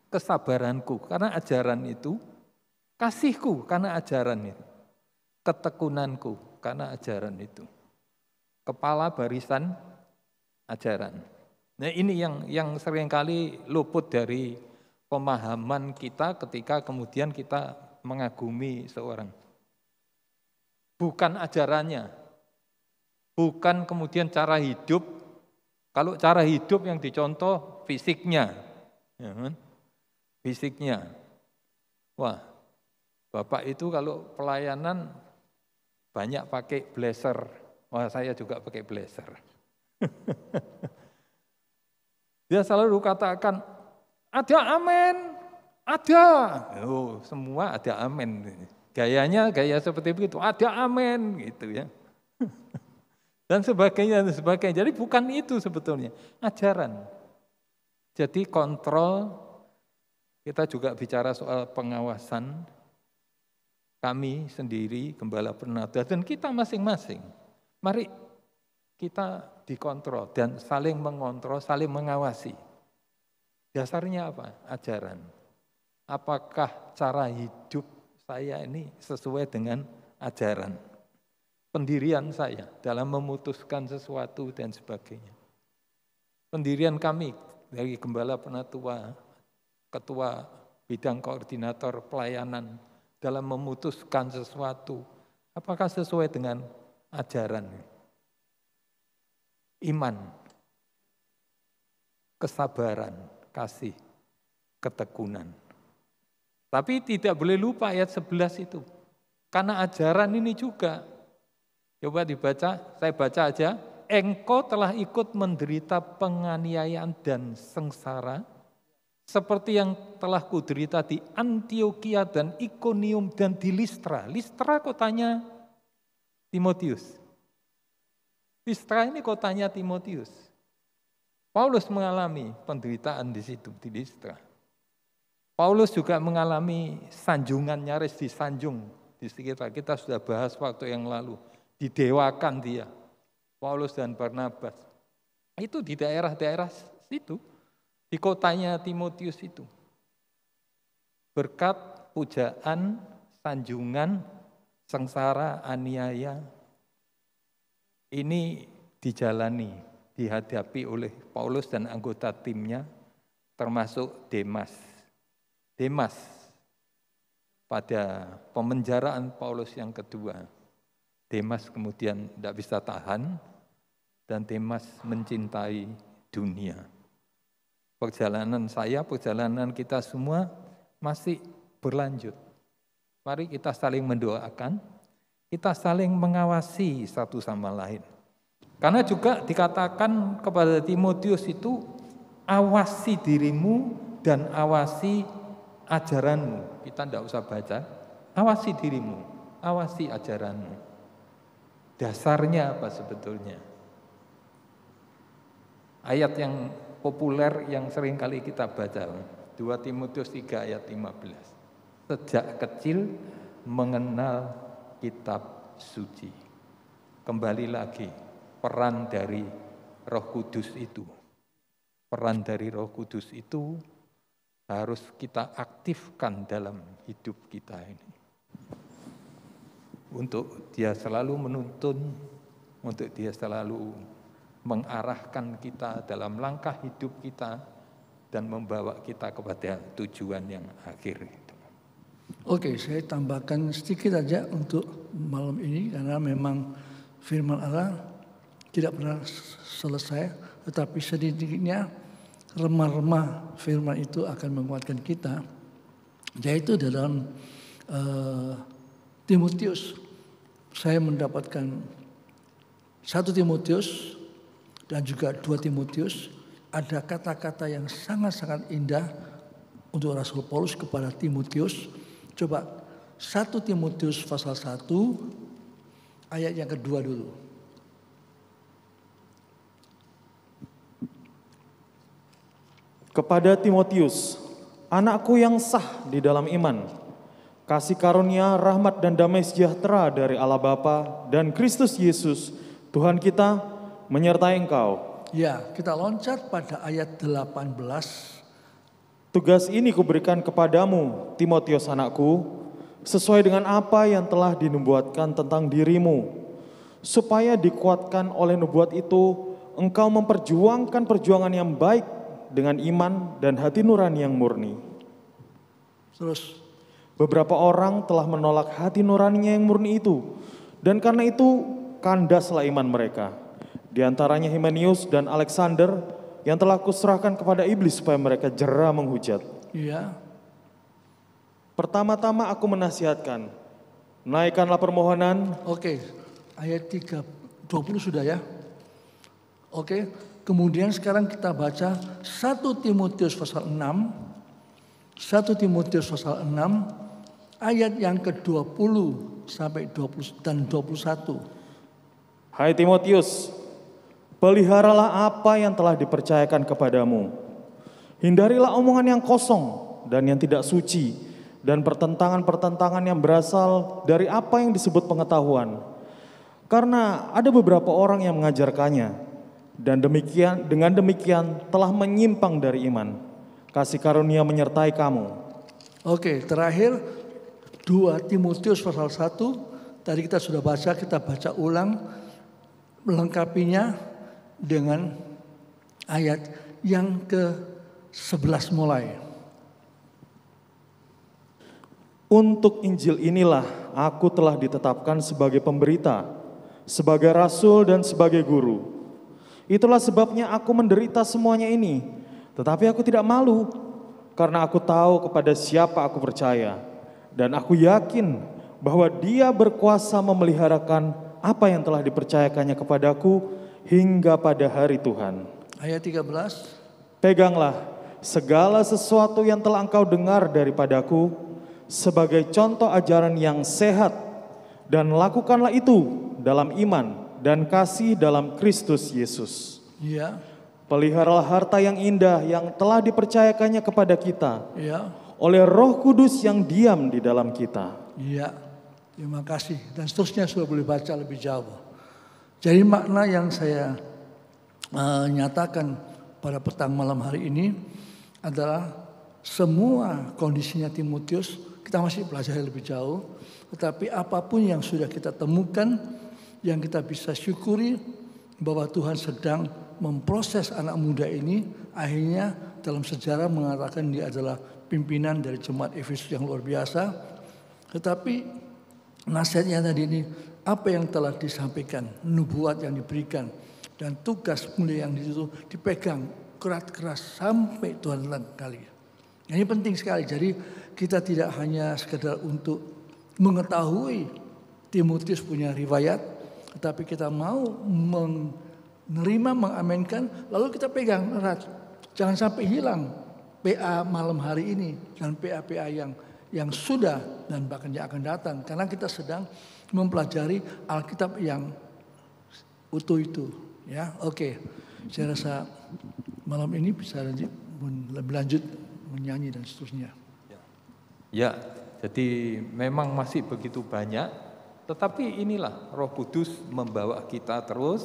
Kesabaranku, karena ajaran itu. Kasihku, karena ajaran itu. Ketekunanku, karena ajaran itu. Kepala barisan ajaran. Nah ini yang seringkali luput dari pemahaman kita ketika kemudian kita mengagumi seorang. Bukan ajarannya, bukan kemudian cara hidup. Kalau cara hidup yang dicontoh fisiknya, ya kan? Fisiknya. Wah, Bapak itu kalau pelayanan banyak pakai blazer. Wah, saya juga pakai blazer. Dia selalu katakan, ada amin, ada. Oh, semua ada amin. Gayanya gaya seperti itu, ada amin gitu ya. Dan sebagainya, dan sebagainya. Jadi bukan itu sebetulnya, ajaran. Jadi kontrol, kita juga bicara soal pengawasan, kami sendiri, Gembala Pernata, dan kita masing-masing. Mari kita dikontrol dan saling mengontrol, saling mengawasi. Dasarnya apa? Ajaran. Apakah cara hidup saya ini sesuai dengan ajaran? Pendirian saya dalam memutuskan sesuatu dan sebagainya. Pendirian kami dari Gembala Penatua, Ketua Bidang Koordinator Pelayanan dalam memutuskan sesuatu, apakah sesuai dengan ajaran? Iman, kesabaran, kasih, ketekunan. Tapi tidak boleh lupa ayat 11 itu. Karena ajaran ini juga. Coba dibaca, saya baca aja. engkau telah ikut menderita penganiayaan dan sengsara, seperti yang telah kuderita di Antiokhia dan Ikonium dan di Listra. Listra kotanya Timotius. Listra ini kotanya Timotius. Paulus mengalami penderitaan di situ, di Listra. Paulus juga mengalami sanjungan, nyaris disanjung di sekitar. Kita sudah bahas waktu yang lalu. Didewakan dia, Paulus dan Barnabas. Itu di daerah-daerah situ. Di kotanya Timotius itu. Berkat pujaan, sanjungan, sengsara, aniaya, ini dijalani, dihadapi oleh Paulus dan anggota timnya, termasuk Demas. Demas pada pemenjaraan Paulus yang kedua. Demas kemudian tidak bisa tahan dan Demas mencintai dunia. Perjalanan saya, perjalanan kita semua masih berlanjut. Mari kita saling mendoakan, kita saling mengawasi satu sama lain. Karena juga dikatakan kepada Timotius itu, awasi dirimu dan awasi ajaranmu. Kita tidak usah baca, awasi dirimu, awasi ajaranmu. Dasarnya apa sebetulnya? Ayat yang populer yang sering kali kita baca, 2 Timotius 3 ayat 15. Sejak kecil mengenal kitab suci. Kembali lagi, peran dari Roh Kudus itu. Peran dari Roh Kudus itu harus kita aktifkan dalam hidup kita ini. Untuk dia selalu menuntun, untuk dia selalu mengarahkan kita dalam langkah hidup kita dan membawa kita kepada tujuan yang akhir. Oke, saya tambahkan sedikit aja untuk malam ini karena memang firman Allah tidak pernah selesai, tetapi sedikitnya remah-remah firman itu akan menguatkan kita. Yaitu dalam Timotius, saya mendapatkan 1 Timotius dan juga 2 Timotius, ada kata-kata yang sangat-sangat indah untuk Rasul Paulus kepada Timotius. Coba 1 Timotius pasal 1 ayat yang kedua dulu. Kepada Timotius, anakku yang sah di dalam iman, kasih karunia, rahmat dan damai sejahtera dari Allah Bapa dan Kristus Yesus, Tuhan kita, menyertai engkau. Ya, kita loncat pada ayat 18. Tugas ini kuberikan kepadamu, Timotius anakku, sesuai dengan apa yang telah dinubuatkan tentang dirimu, supaya dikuatkan oleh nubuat itu, engkau memperjuangkan perjuangan yang baik dengan iman dan hati nurani yang murni. Terus, beberapa orang telah menolak hati nuraninya yang murni itu, dan karena itu kandaslah iman mereka. Di antaranya Hymenaeus dan Alexander yang telah kuserahkan kepada iblis supaya mereka jera menghujat. iya. Pertama-tama aku menasihatkan, naikkanlah permohonan. Oke, ayat 20 sudah ya. Oke, kemudian sekarang kita baca 1 Timotius pasal 6. 1 Timotius pasal 6 ayat yang ke-20 sampai 20 dan 21. Hai Timotius, peliharalah apa yang telah dipercayakan kepadamu. Hindarilah omongan yang kosong dan yang tidak suci, dan pertentangan-pertentangan yang berasal dari apa yang disebut pengetahuan. Karena ada beberapa orang yang mengajarkannya, dan dengan demikian telah menyimpang dari iman. Kasih karunia menyertai kamu. Oke, terakhir 2 Timotius pasal 1. Tadi kita sudah baca, kita baca ulang melengkapinya dengan ayat yang ke-11 mulai. Untuk Injil inilah aku telah ditetapkan sebagai pemberita, sebagai rasul dan sebagai guru. Itulah sebabnya aku menderita semuanya ini, tetapi aku tidak malu, karena aku tahu kepada siapa aku percaya, dan aku yakin bahwa Dia berkuasa memeliharakan apa yang telah dipercayakannya kepadaku hingga pada hari Tuhan. Ayat 13. Peganglah segala sesuatu yang telah engkau dengar daripadaku sebagai contoh ajaran yang sehat, dan lakukanlah itu dalam iman dan kasih dalam Kristus Yesus. Ya. Peliharalah harta yang indah yang telah dipercayakannya kepada kita Ya. oleh Roh Kudus yang diam di dalam kita. Iya, terima kasih. Dan seterusnya sudah boleh baca lebih jauh. Jadi makna yang saya nyatakan pada petang malam hari ini adalah semua kondisinya Timotius kita masih pelajari lebih jauh. Tetapi apapun yang sudah kita temukan, yang kita bisa syukuri bahwa Tuhan sedang memproses anak muda ini, akhirnya dalam sejarah mengatakan dia adalah pimpinan dari jemaat Efesus yang luar biasa. Tetapi nasihatnya tadi ini, apa yang telah disampaikan, nubuat yang diberikan, dan tugas mulia yang itu dipegang keras sampai Tuhan datang kali. Ini penting sekali. Jadi kita tidak hanya sekedar untuk mengetahui Timotius punya riwayat, tetapi kita mau menerima, mengaminkan, lalu kita pegang erat. Jangan sampai hilang PA malam hari ini dan PA-PA yang sudah dan bahkan yang akan datang. Karena kita sedang mempelajari Alkitab yang utuh itu. Ya, oke. Saya rasa malam ini bisa lebih lanjut menyanyi dan seterusnya. Ya, jadi memang masih begitu banyak, tetapi inilah Roh Kudus membawa kita terus,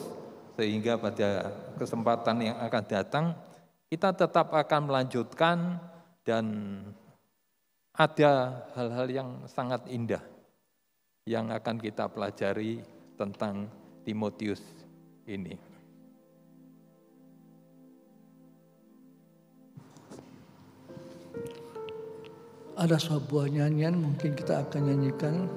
sehingga pada kesempatan yang akan datang kita tetap akan melanjutkan, dan ada hal-hal yang sangat indah yang akan kita pelajari tentang Timotius ini. Ada sebuah nyanyian mungkin kita akan nyanyikan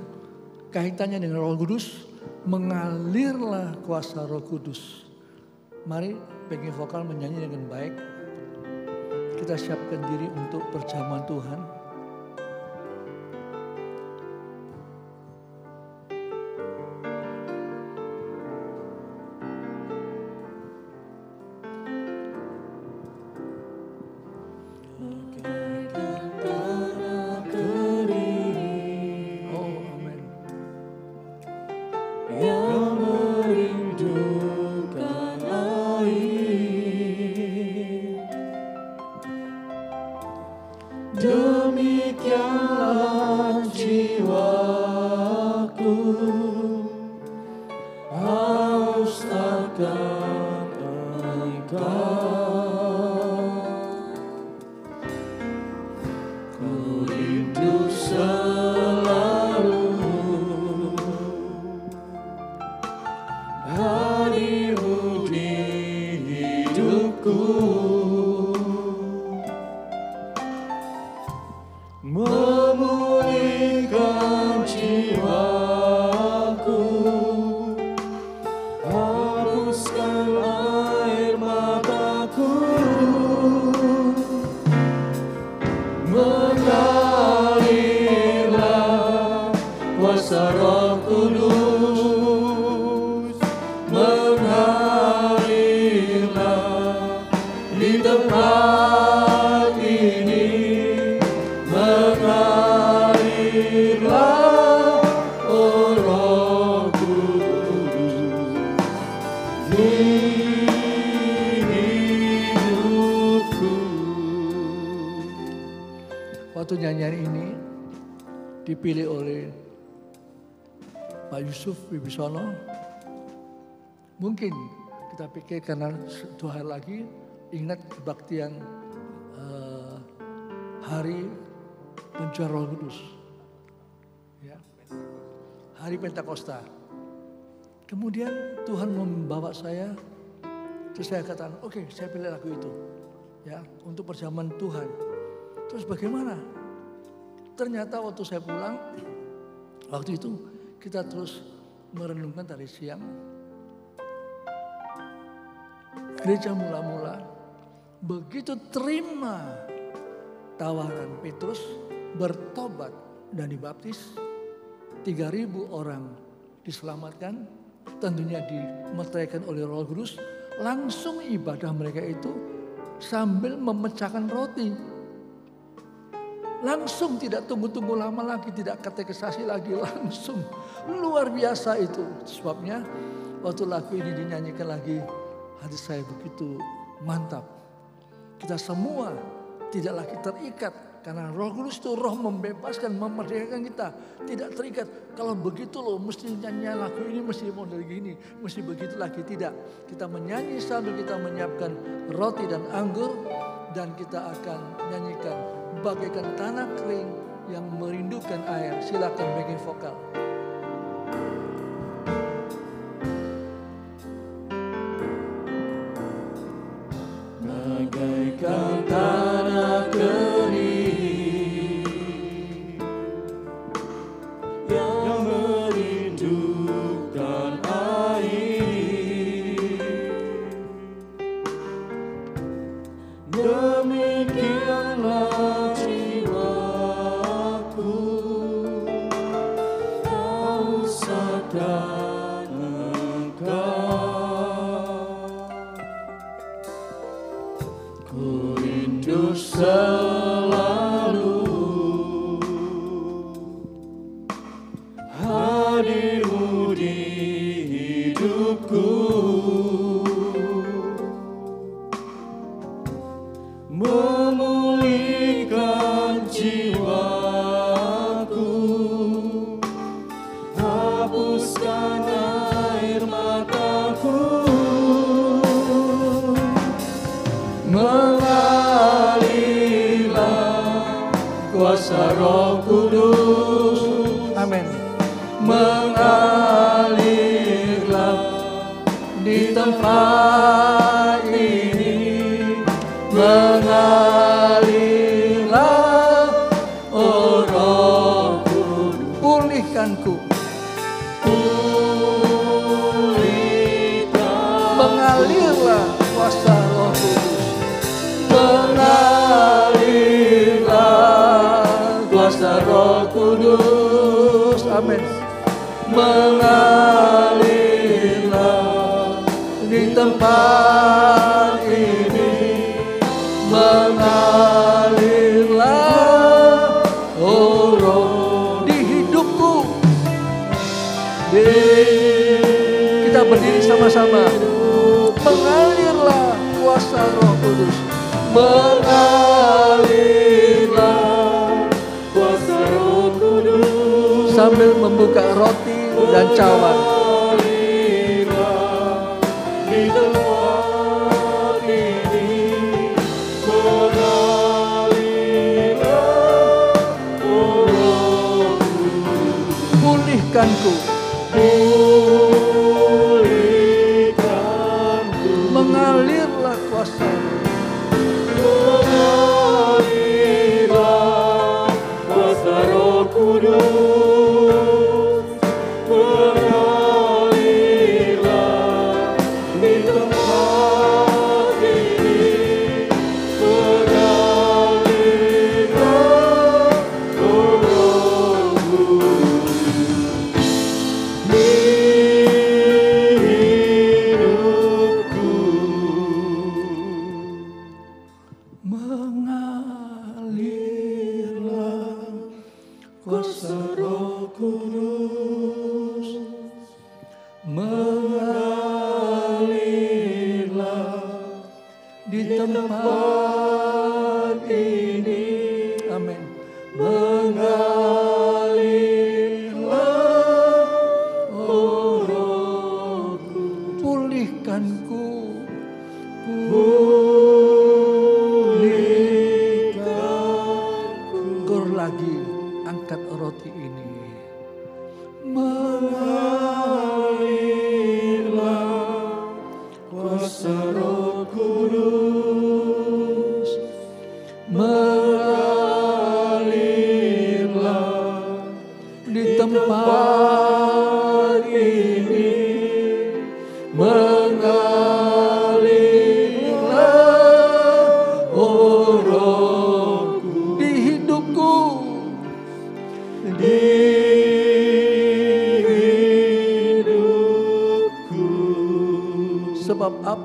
kaitannya dengan Roh Kudus, mengalirlah kuasa Roh Kudus. Mari backing vokal menyanyi dengan baik. Kita siapkan diri untuk perjamuan Tuhan. Demikianlah jiwaku haus akan Engkau, ku rindu selalu hadirmu di hidupku. Memulihkan jiwaku, hapuskan air mataku, mengalirlah kuasa Roh Kudus, mengalirlah di tempat ini. Mengalirlah, oh Roh Kudus, di hidupku. Waktu nyanyian ini dipilih oleh Pak Yusuf Wibisono. Mungkin kita pikir karena 2 hari lagi ingat kebaktian hari pencurahan Roh Kudus, ya. Hari Pentakosta. Kemudian Tuhan membawa saya, terus saya katakan, oke, saya pilih lagu itu, ya, untuk perjamuan Tuhan. Terus bagaimana? Ternyata waktu saya pulang, waktu itu kita terus merenungkan tadi siang. Gereja mula-mula begitu terima tawaran Petrus bertobat dan dibaptis, 3.000 orang diselamatkan, tentunya dimeteraikan oleh Roh Kudus, langsung ibadah mereka itu sambil memecahkan roti. Langsung, tidak tunggu-tunggu lama lagi, tidak katekisasi lagi, langsung. Luar biasa itu. Sebabnya waktu lagu ini dinyanyikan lagi, hati saya begitu mantap. Kita semua tidak lagi terikat. Karena Roh Kudus itu roh membebaskan, memerdekakan kita. Tidak terikat. Kalau begitu loh, mesti nyanyi lagu ini, mesti model gini, mesti begitu lagi. Tidak. Kita menyanyi sambil kita menyiapkan roti dan anggur. Dan kita akan nyanyikan bagaikan tanah kering yang merindukan air. Silakan backing vokal. Bagaikan tanah kering yang merindukan air, demikianlah jiwaku haus akan Engkau. Ku rindu selalu hadirmu di hidupku, memulihkan jiwaku, hapuskan air mataku. Mengalirlah kuasa Roh Kudus. Amin. Mengalirlah di tempat ini. Mengalirlah, oh Roh Kudus. Pulihkanku. Pulihkan. Mengalirlah kuasa Roh Kudus. Mengalirlah kuasa Roh Kudus. Amin. Mengalirlah di tempat ini. Mengalirlah, oh Roh, Di hidupku. kita berdiri sama-sama. Mengalirlah kuasa Roh Kudus. Mengalirlah kuasa Roh Kudus. Sambil membuka roti dan cawan. Mengalirlah di tempat ini. Mengalirlah, oh Roh Kudus. Pulihkanku. Pulihkanku. Mengalirlah kuasa. Mengalirlah kuasa Roh Kudus. Mengalirlah di tempat ini. Mengalirlah, oh Roh Kudus. Di hidupku. Mengalirlah kuasa Roh Kudus. Mengalirlah di tempat ini. Amin. Mengalirlah, oh Roh Kudus. Pulihkanku. Pulihkanku. Kor lagi. Angkat roti ini. Mengalirlah kuasa Roh Kudus. Mengalirlah Di tempat ini. Mengalirlah,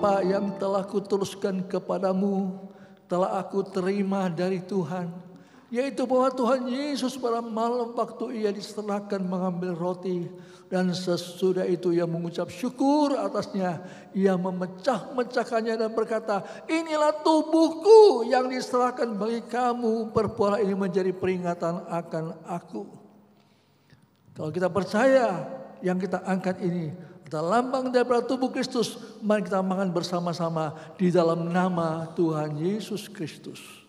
apa yang telah kutuluskan kepadamu telah aku terima dari Tuhan, yaitu bahwa Tuhan Yesus pada malam waktu ia diserahkan mengambil roti, dan sesudah itu ia mengucap syukur atasnya, ia memecah-mecahkannya dan berkata, inilah tubuhku yang diserahkan bagi kamu, perbuatlah ini menjadi peringatan akan aku. Kalau kita percaya yang kita angkat ini adalah lambang daripada tubuh Kristus, mari kita makan bersama-sama di dalam nama Tuhan Yesus Kristus.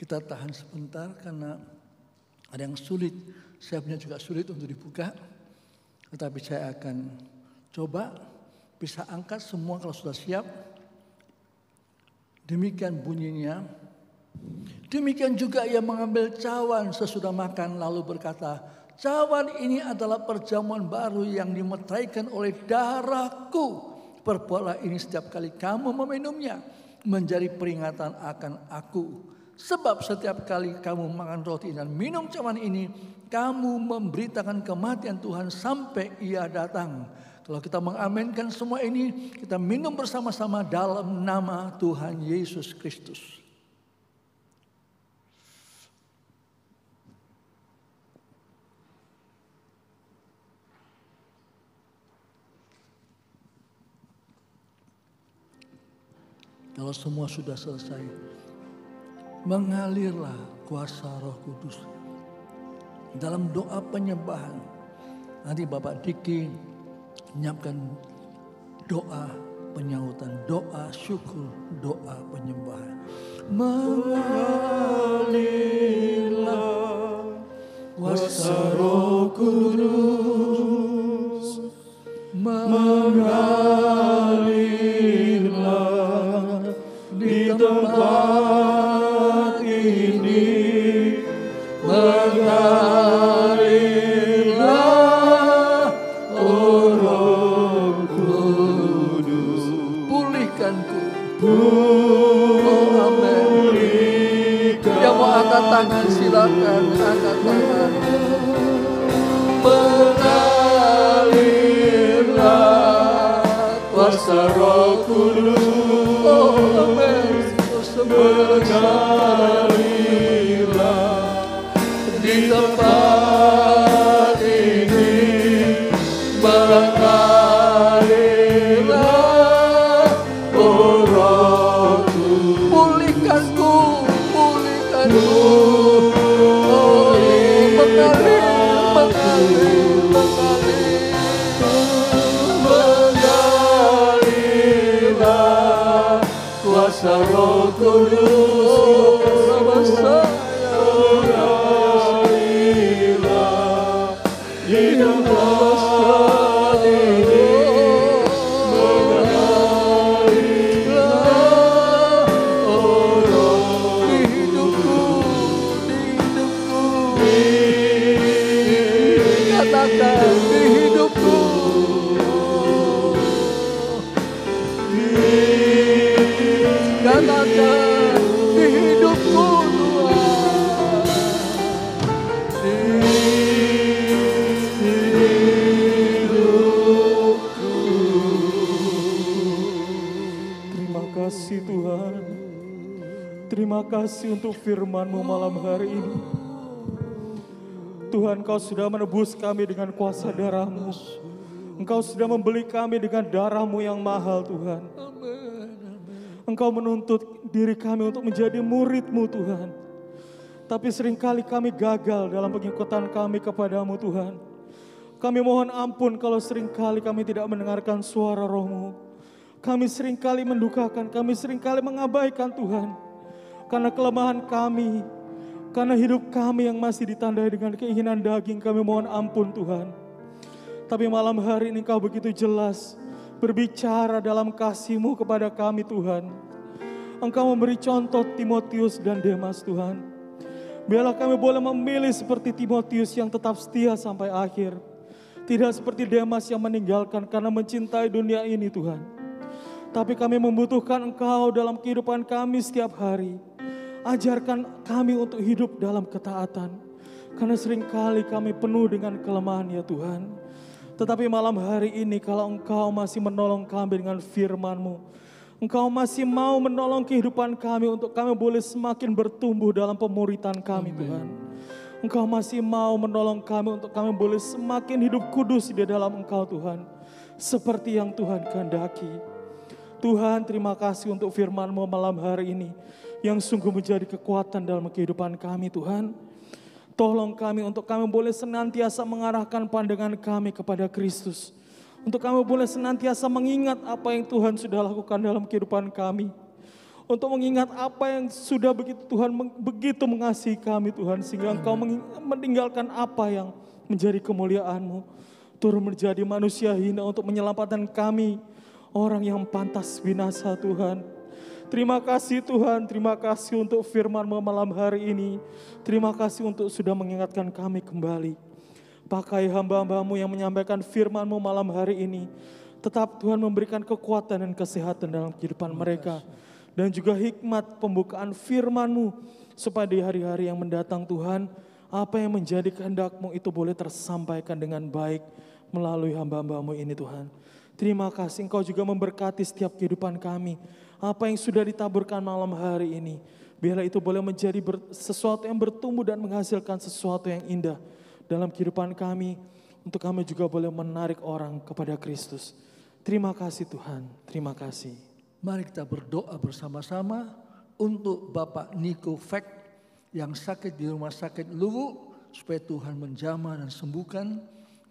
Kita tahan sebentar karena ada yang sulit. Saya punya juga sulit untuk dibuka. Tetapi saya akan coba bisa angkat semua kalau sudah siap. Demikian bunyinya. Demikian juga ia mengambil cawan sesudah makan lalu berkata, cawan ini adalah perjamuan baru yang dimeteraikan oleh darahku. Perbuatlah ini setiap kali kamu meminumnya menjadi peringatan akan aku. Sebab setiap kali kamu makan roti dan minum cawan ini, kamu memberitakan kematian Tuhan sampai ia datang. Kalau kita mengaminkan semua ini, kita minum bersama-sama dalam nama Tuhan Yesus Kristus. Kalau semua sudah selesai, mengalirlah kuasa Roh Kudus dalam doa penyembahan. Nanti Bapak Diki menyiapkan doa penyautan, doa syukur, doa penyembahan. Mengalirlah kuasa Roh Kudus, mengalirlah di tempat mengalirlah, oh Roh Kudus, pulihkanku, oh amin. Yang mau angkat tangan silakan angkat tangan. Mengalirlah kuasa Roh Kudus, oh amin. Mengalirlah di tempat ini, mengalirlah, oh Rohku, pulihkanku, pulihkanku, oh mengalir, mengalir, mengalir, mengalirlah kuasa Roh Kudus bersama saya. Terima kasih untuk firman-Mu malam hari ini. Tuhan, Engkau sudah menebus kami dengan kuasa darah-Mu. Engkau sudah membeli kami dengan darah-Mu yang mahal, Tuhan. Engkau menuntut diri kami untuk menjadi murid-Mu, Tuhan. Tapi seringkali kami gagal dalam pengikutan kami kepada-Mu, Tuhan. Kami mohon ampun kalau seringkali kami tidak mendengarkan suara Roh-Mu. Kami seringkali mendukakan, kami seringkali mengabaikan, Tuhan. Karena kelemahan kami, karena hidup kami yang masih ditandai dengan keinginan daging, kami mohon ampun Tuhan. Tapi malam hari ini Engkau begitu jelas berbicara dalam kasih-Mu kepada kami Tuhan. Engkau memberi contoh Timotius dan Demas Tuhan. Biarlah kami boleh memilih seperti Timotius yang tetap setia sampai akhir. Tidak seperti Demas yang meninggalkan karena mencintai dunia ini Tuhan. Tapi kami membutuhkan Engkau dalam kehidupan kami setiap hari. Ajarkan kami untuk hidup dalam ketaatan. Karena seringkali kami penuh dengan kelemahan ya Tuhan. Tetapi malam hari ini kalau Engkau masih menolong kami dengan firman-Mu, Engkau masih mau menolong kehidupan kami untuk kami boleh semakin bertumbuh dalam pemuritan kami Tuhan. Engkau masih mau menolong kami untuk kami boleh semakin hidup kudus di dalam Engkau Tuhan. Seperti yang Tuhan kehendaki. Tuhan, terima kasih untuk firman-Mu malam hari ini yang sungguh menjadi kekuatan dalam kehidupan kami Tuhan. Tolong kami untuk kami boleh senantiasa mengarahkan pandangan kami kepada Kristus. Untuk kami boleh senantiasa mengingat apa yang Tuhan sudah lakukan dalam kehidupan kami. Untuk mengingat apa yang sudah begitu Tuhan begitu mengasihi kami Tuhan. Sehingga Engkau meninggalkan apa yang menjadi kemuliaan-Mu. Turun menjadi manusia hina untuk menyelamatkan kami. Orang yang pantas binasa Tuhan. Terima kasih Tuhan, terima kasih untuk firman-Mu malam hari ini. Terima kasih untuk sudah mengingatkan kami kembali. Pakai hamba-hamba-Mu yang menyampaikan firman-Mu malam hari ini. Tetap Tuhan memberikan kekuatan dan kesehatan dalam kehidupan mereka. Dan juga hikmat pembukaan firman-Mu. Supaya di hari-hari yang mendatang Tuhan, apa yang menjadi kehendak-Mu itu boleh tersampaikan dengan baik melalui hamba-hamba-Mu ini Tuhan. Terima kasih Engkau juga memberkati setiap kehidupan kami. Apa yang sudah ditaburkan malam hari ini. Biarlah itu boleh menjadi sesuatu yang bertumbuh dan menghasilkan sesuatu yang indah dalam kehidupan kami. Untuk kami juga boleh menarik orang kepada Kristus. Terima kasih Tuhan, terima kasih. Mari kita berdoa bersama-sama untuk Bapak Niko Fek yang sakit di rumah sakit Luwu. Supaya Tuhan menjamah dan sembuhkan.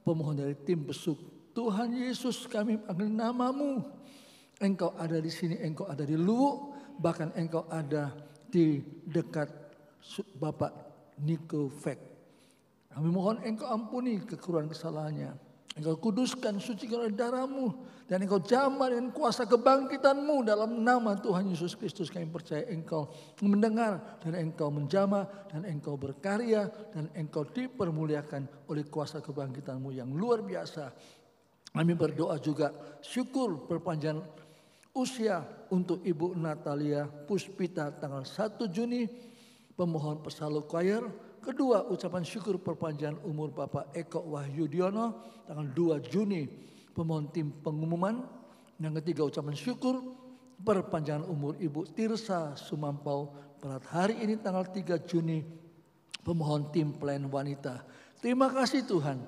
Pemohon dari tim besuk. Tuhan Yesus kami panggil nama-Mu. Engkau ada di sini, Engkau ada di Luwu. Bahkan Engkau ada di dekat Bapak Niko Fek. Kami mohon Engkau ampuni kekurangan kesalahannya. Engkau kuduskan, sucikan oleh darah-Mu. Dan Engkau jamah dengan kuasa kebangkitan-Mu dalam nama Tuhan Yesus Kristus. Kami percaya Engkau mendengar dan Engkau menjamah dan Engkau berkarya dan Engkau dipermuliakan oleh kuasa kebangkitan-Mu yang luar biasa. Kami berdoa juga syukur perpanjangan usia untuk Ibu Natalia Puspita tanggal 1 Juni. Pemohon pesalu choir. Kedua, ucapan syukur perpanjangan umur Bapak Eko Wahyudiono tanggal 2 Juni. Pemohon tim pengumuman. Yang ketiga, ucapan syukur perpanjangan umur Ibu Tirsa Sumampau pada hari ini tanggal 3 Juni. Pemohon tim pelayan wanita. Terima kasih Tuhan.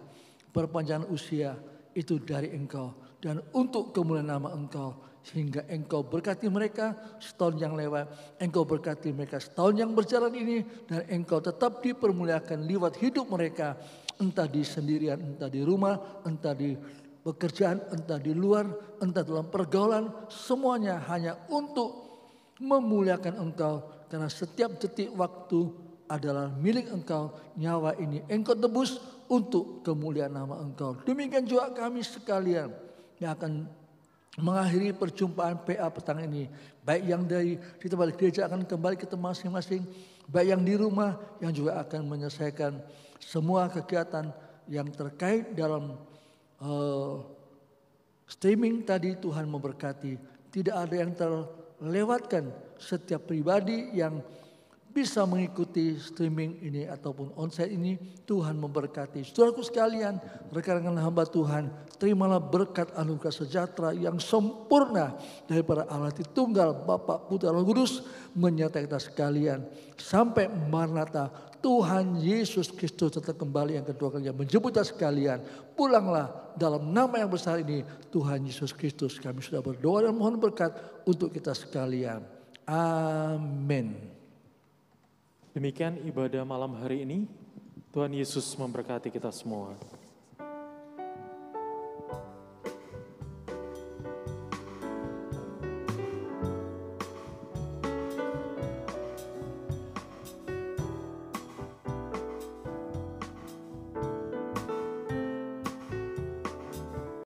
Perpanjangan usia itu dari Engkau dan untuk kemuliaan nama Engkau. Sehingga Engkau berkati mereka setahun yang lewat. Engkau berkati mereka setahun yang berjalan ini. Dan Engkau tetap dipermuliakan lewat hidup mereka. Entah di sendirian, entah di rumah, entah di pekerjaan, entah di luar, entah dalam pergaulan. Semuanya hanya untuk memuliakan Engkau. Karena setiap detik waktu adalah milik Engkau. Nyawa ini Engkau tebus untuk kemuliaan nama Engkau. Demikian juga kami sekalian yang akan mengakhiri perjumpaan PA petang ini. Baik yang di tempat gereja akan kembali ke tempat masing-masing. Baik yang di rumah yang juga akan menyelesaikan semua kegiatan yang terkait dalam streaming tadi. Tuhan memberkati. Tidak ada yang terlewatkan. Setiap pribadi yang bisa mengikuti streaming ini ataupun onsite ini, Tuhan memberkati. Saudaraku sekalian, rekan-rekan hamba Tuhan, terimalah berkat anugerah sejahtera yang sempurna daripada Allah Tritunggal, Bapa, Putra, Roh Kudus menyertai kita sekalian. Sampai Maranatha, Tuhan Yesus Kristus tetap kembali yang kedua kalinya menjemput kita sekalian. Pulanglah dalam nama yang besar ini, Tuhan Yesus Kristus. Kami sudah berdoa dan mohon berkat untuk kita sekalian. Amin. Demikian ibadah malam hari ini. Tuhan Yesus memberkati kita semua.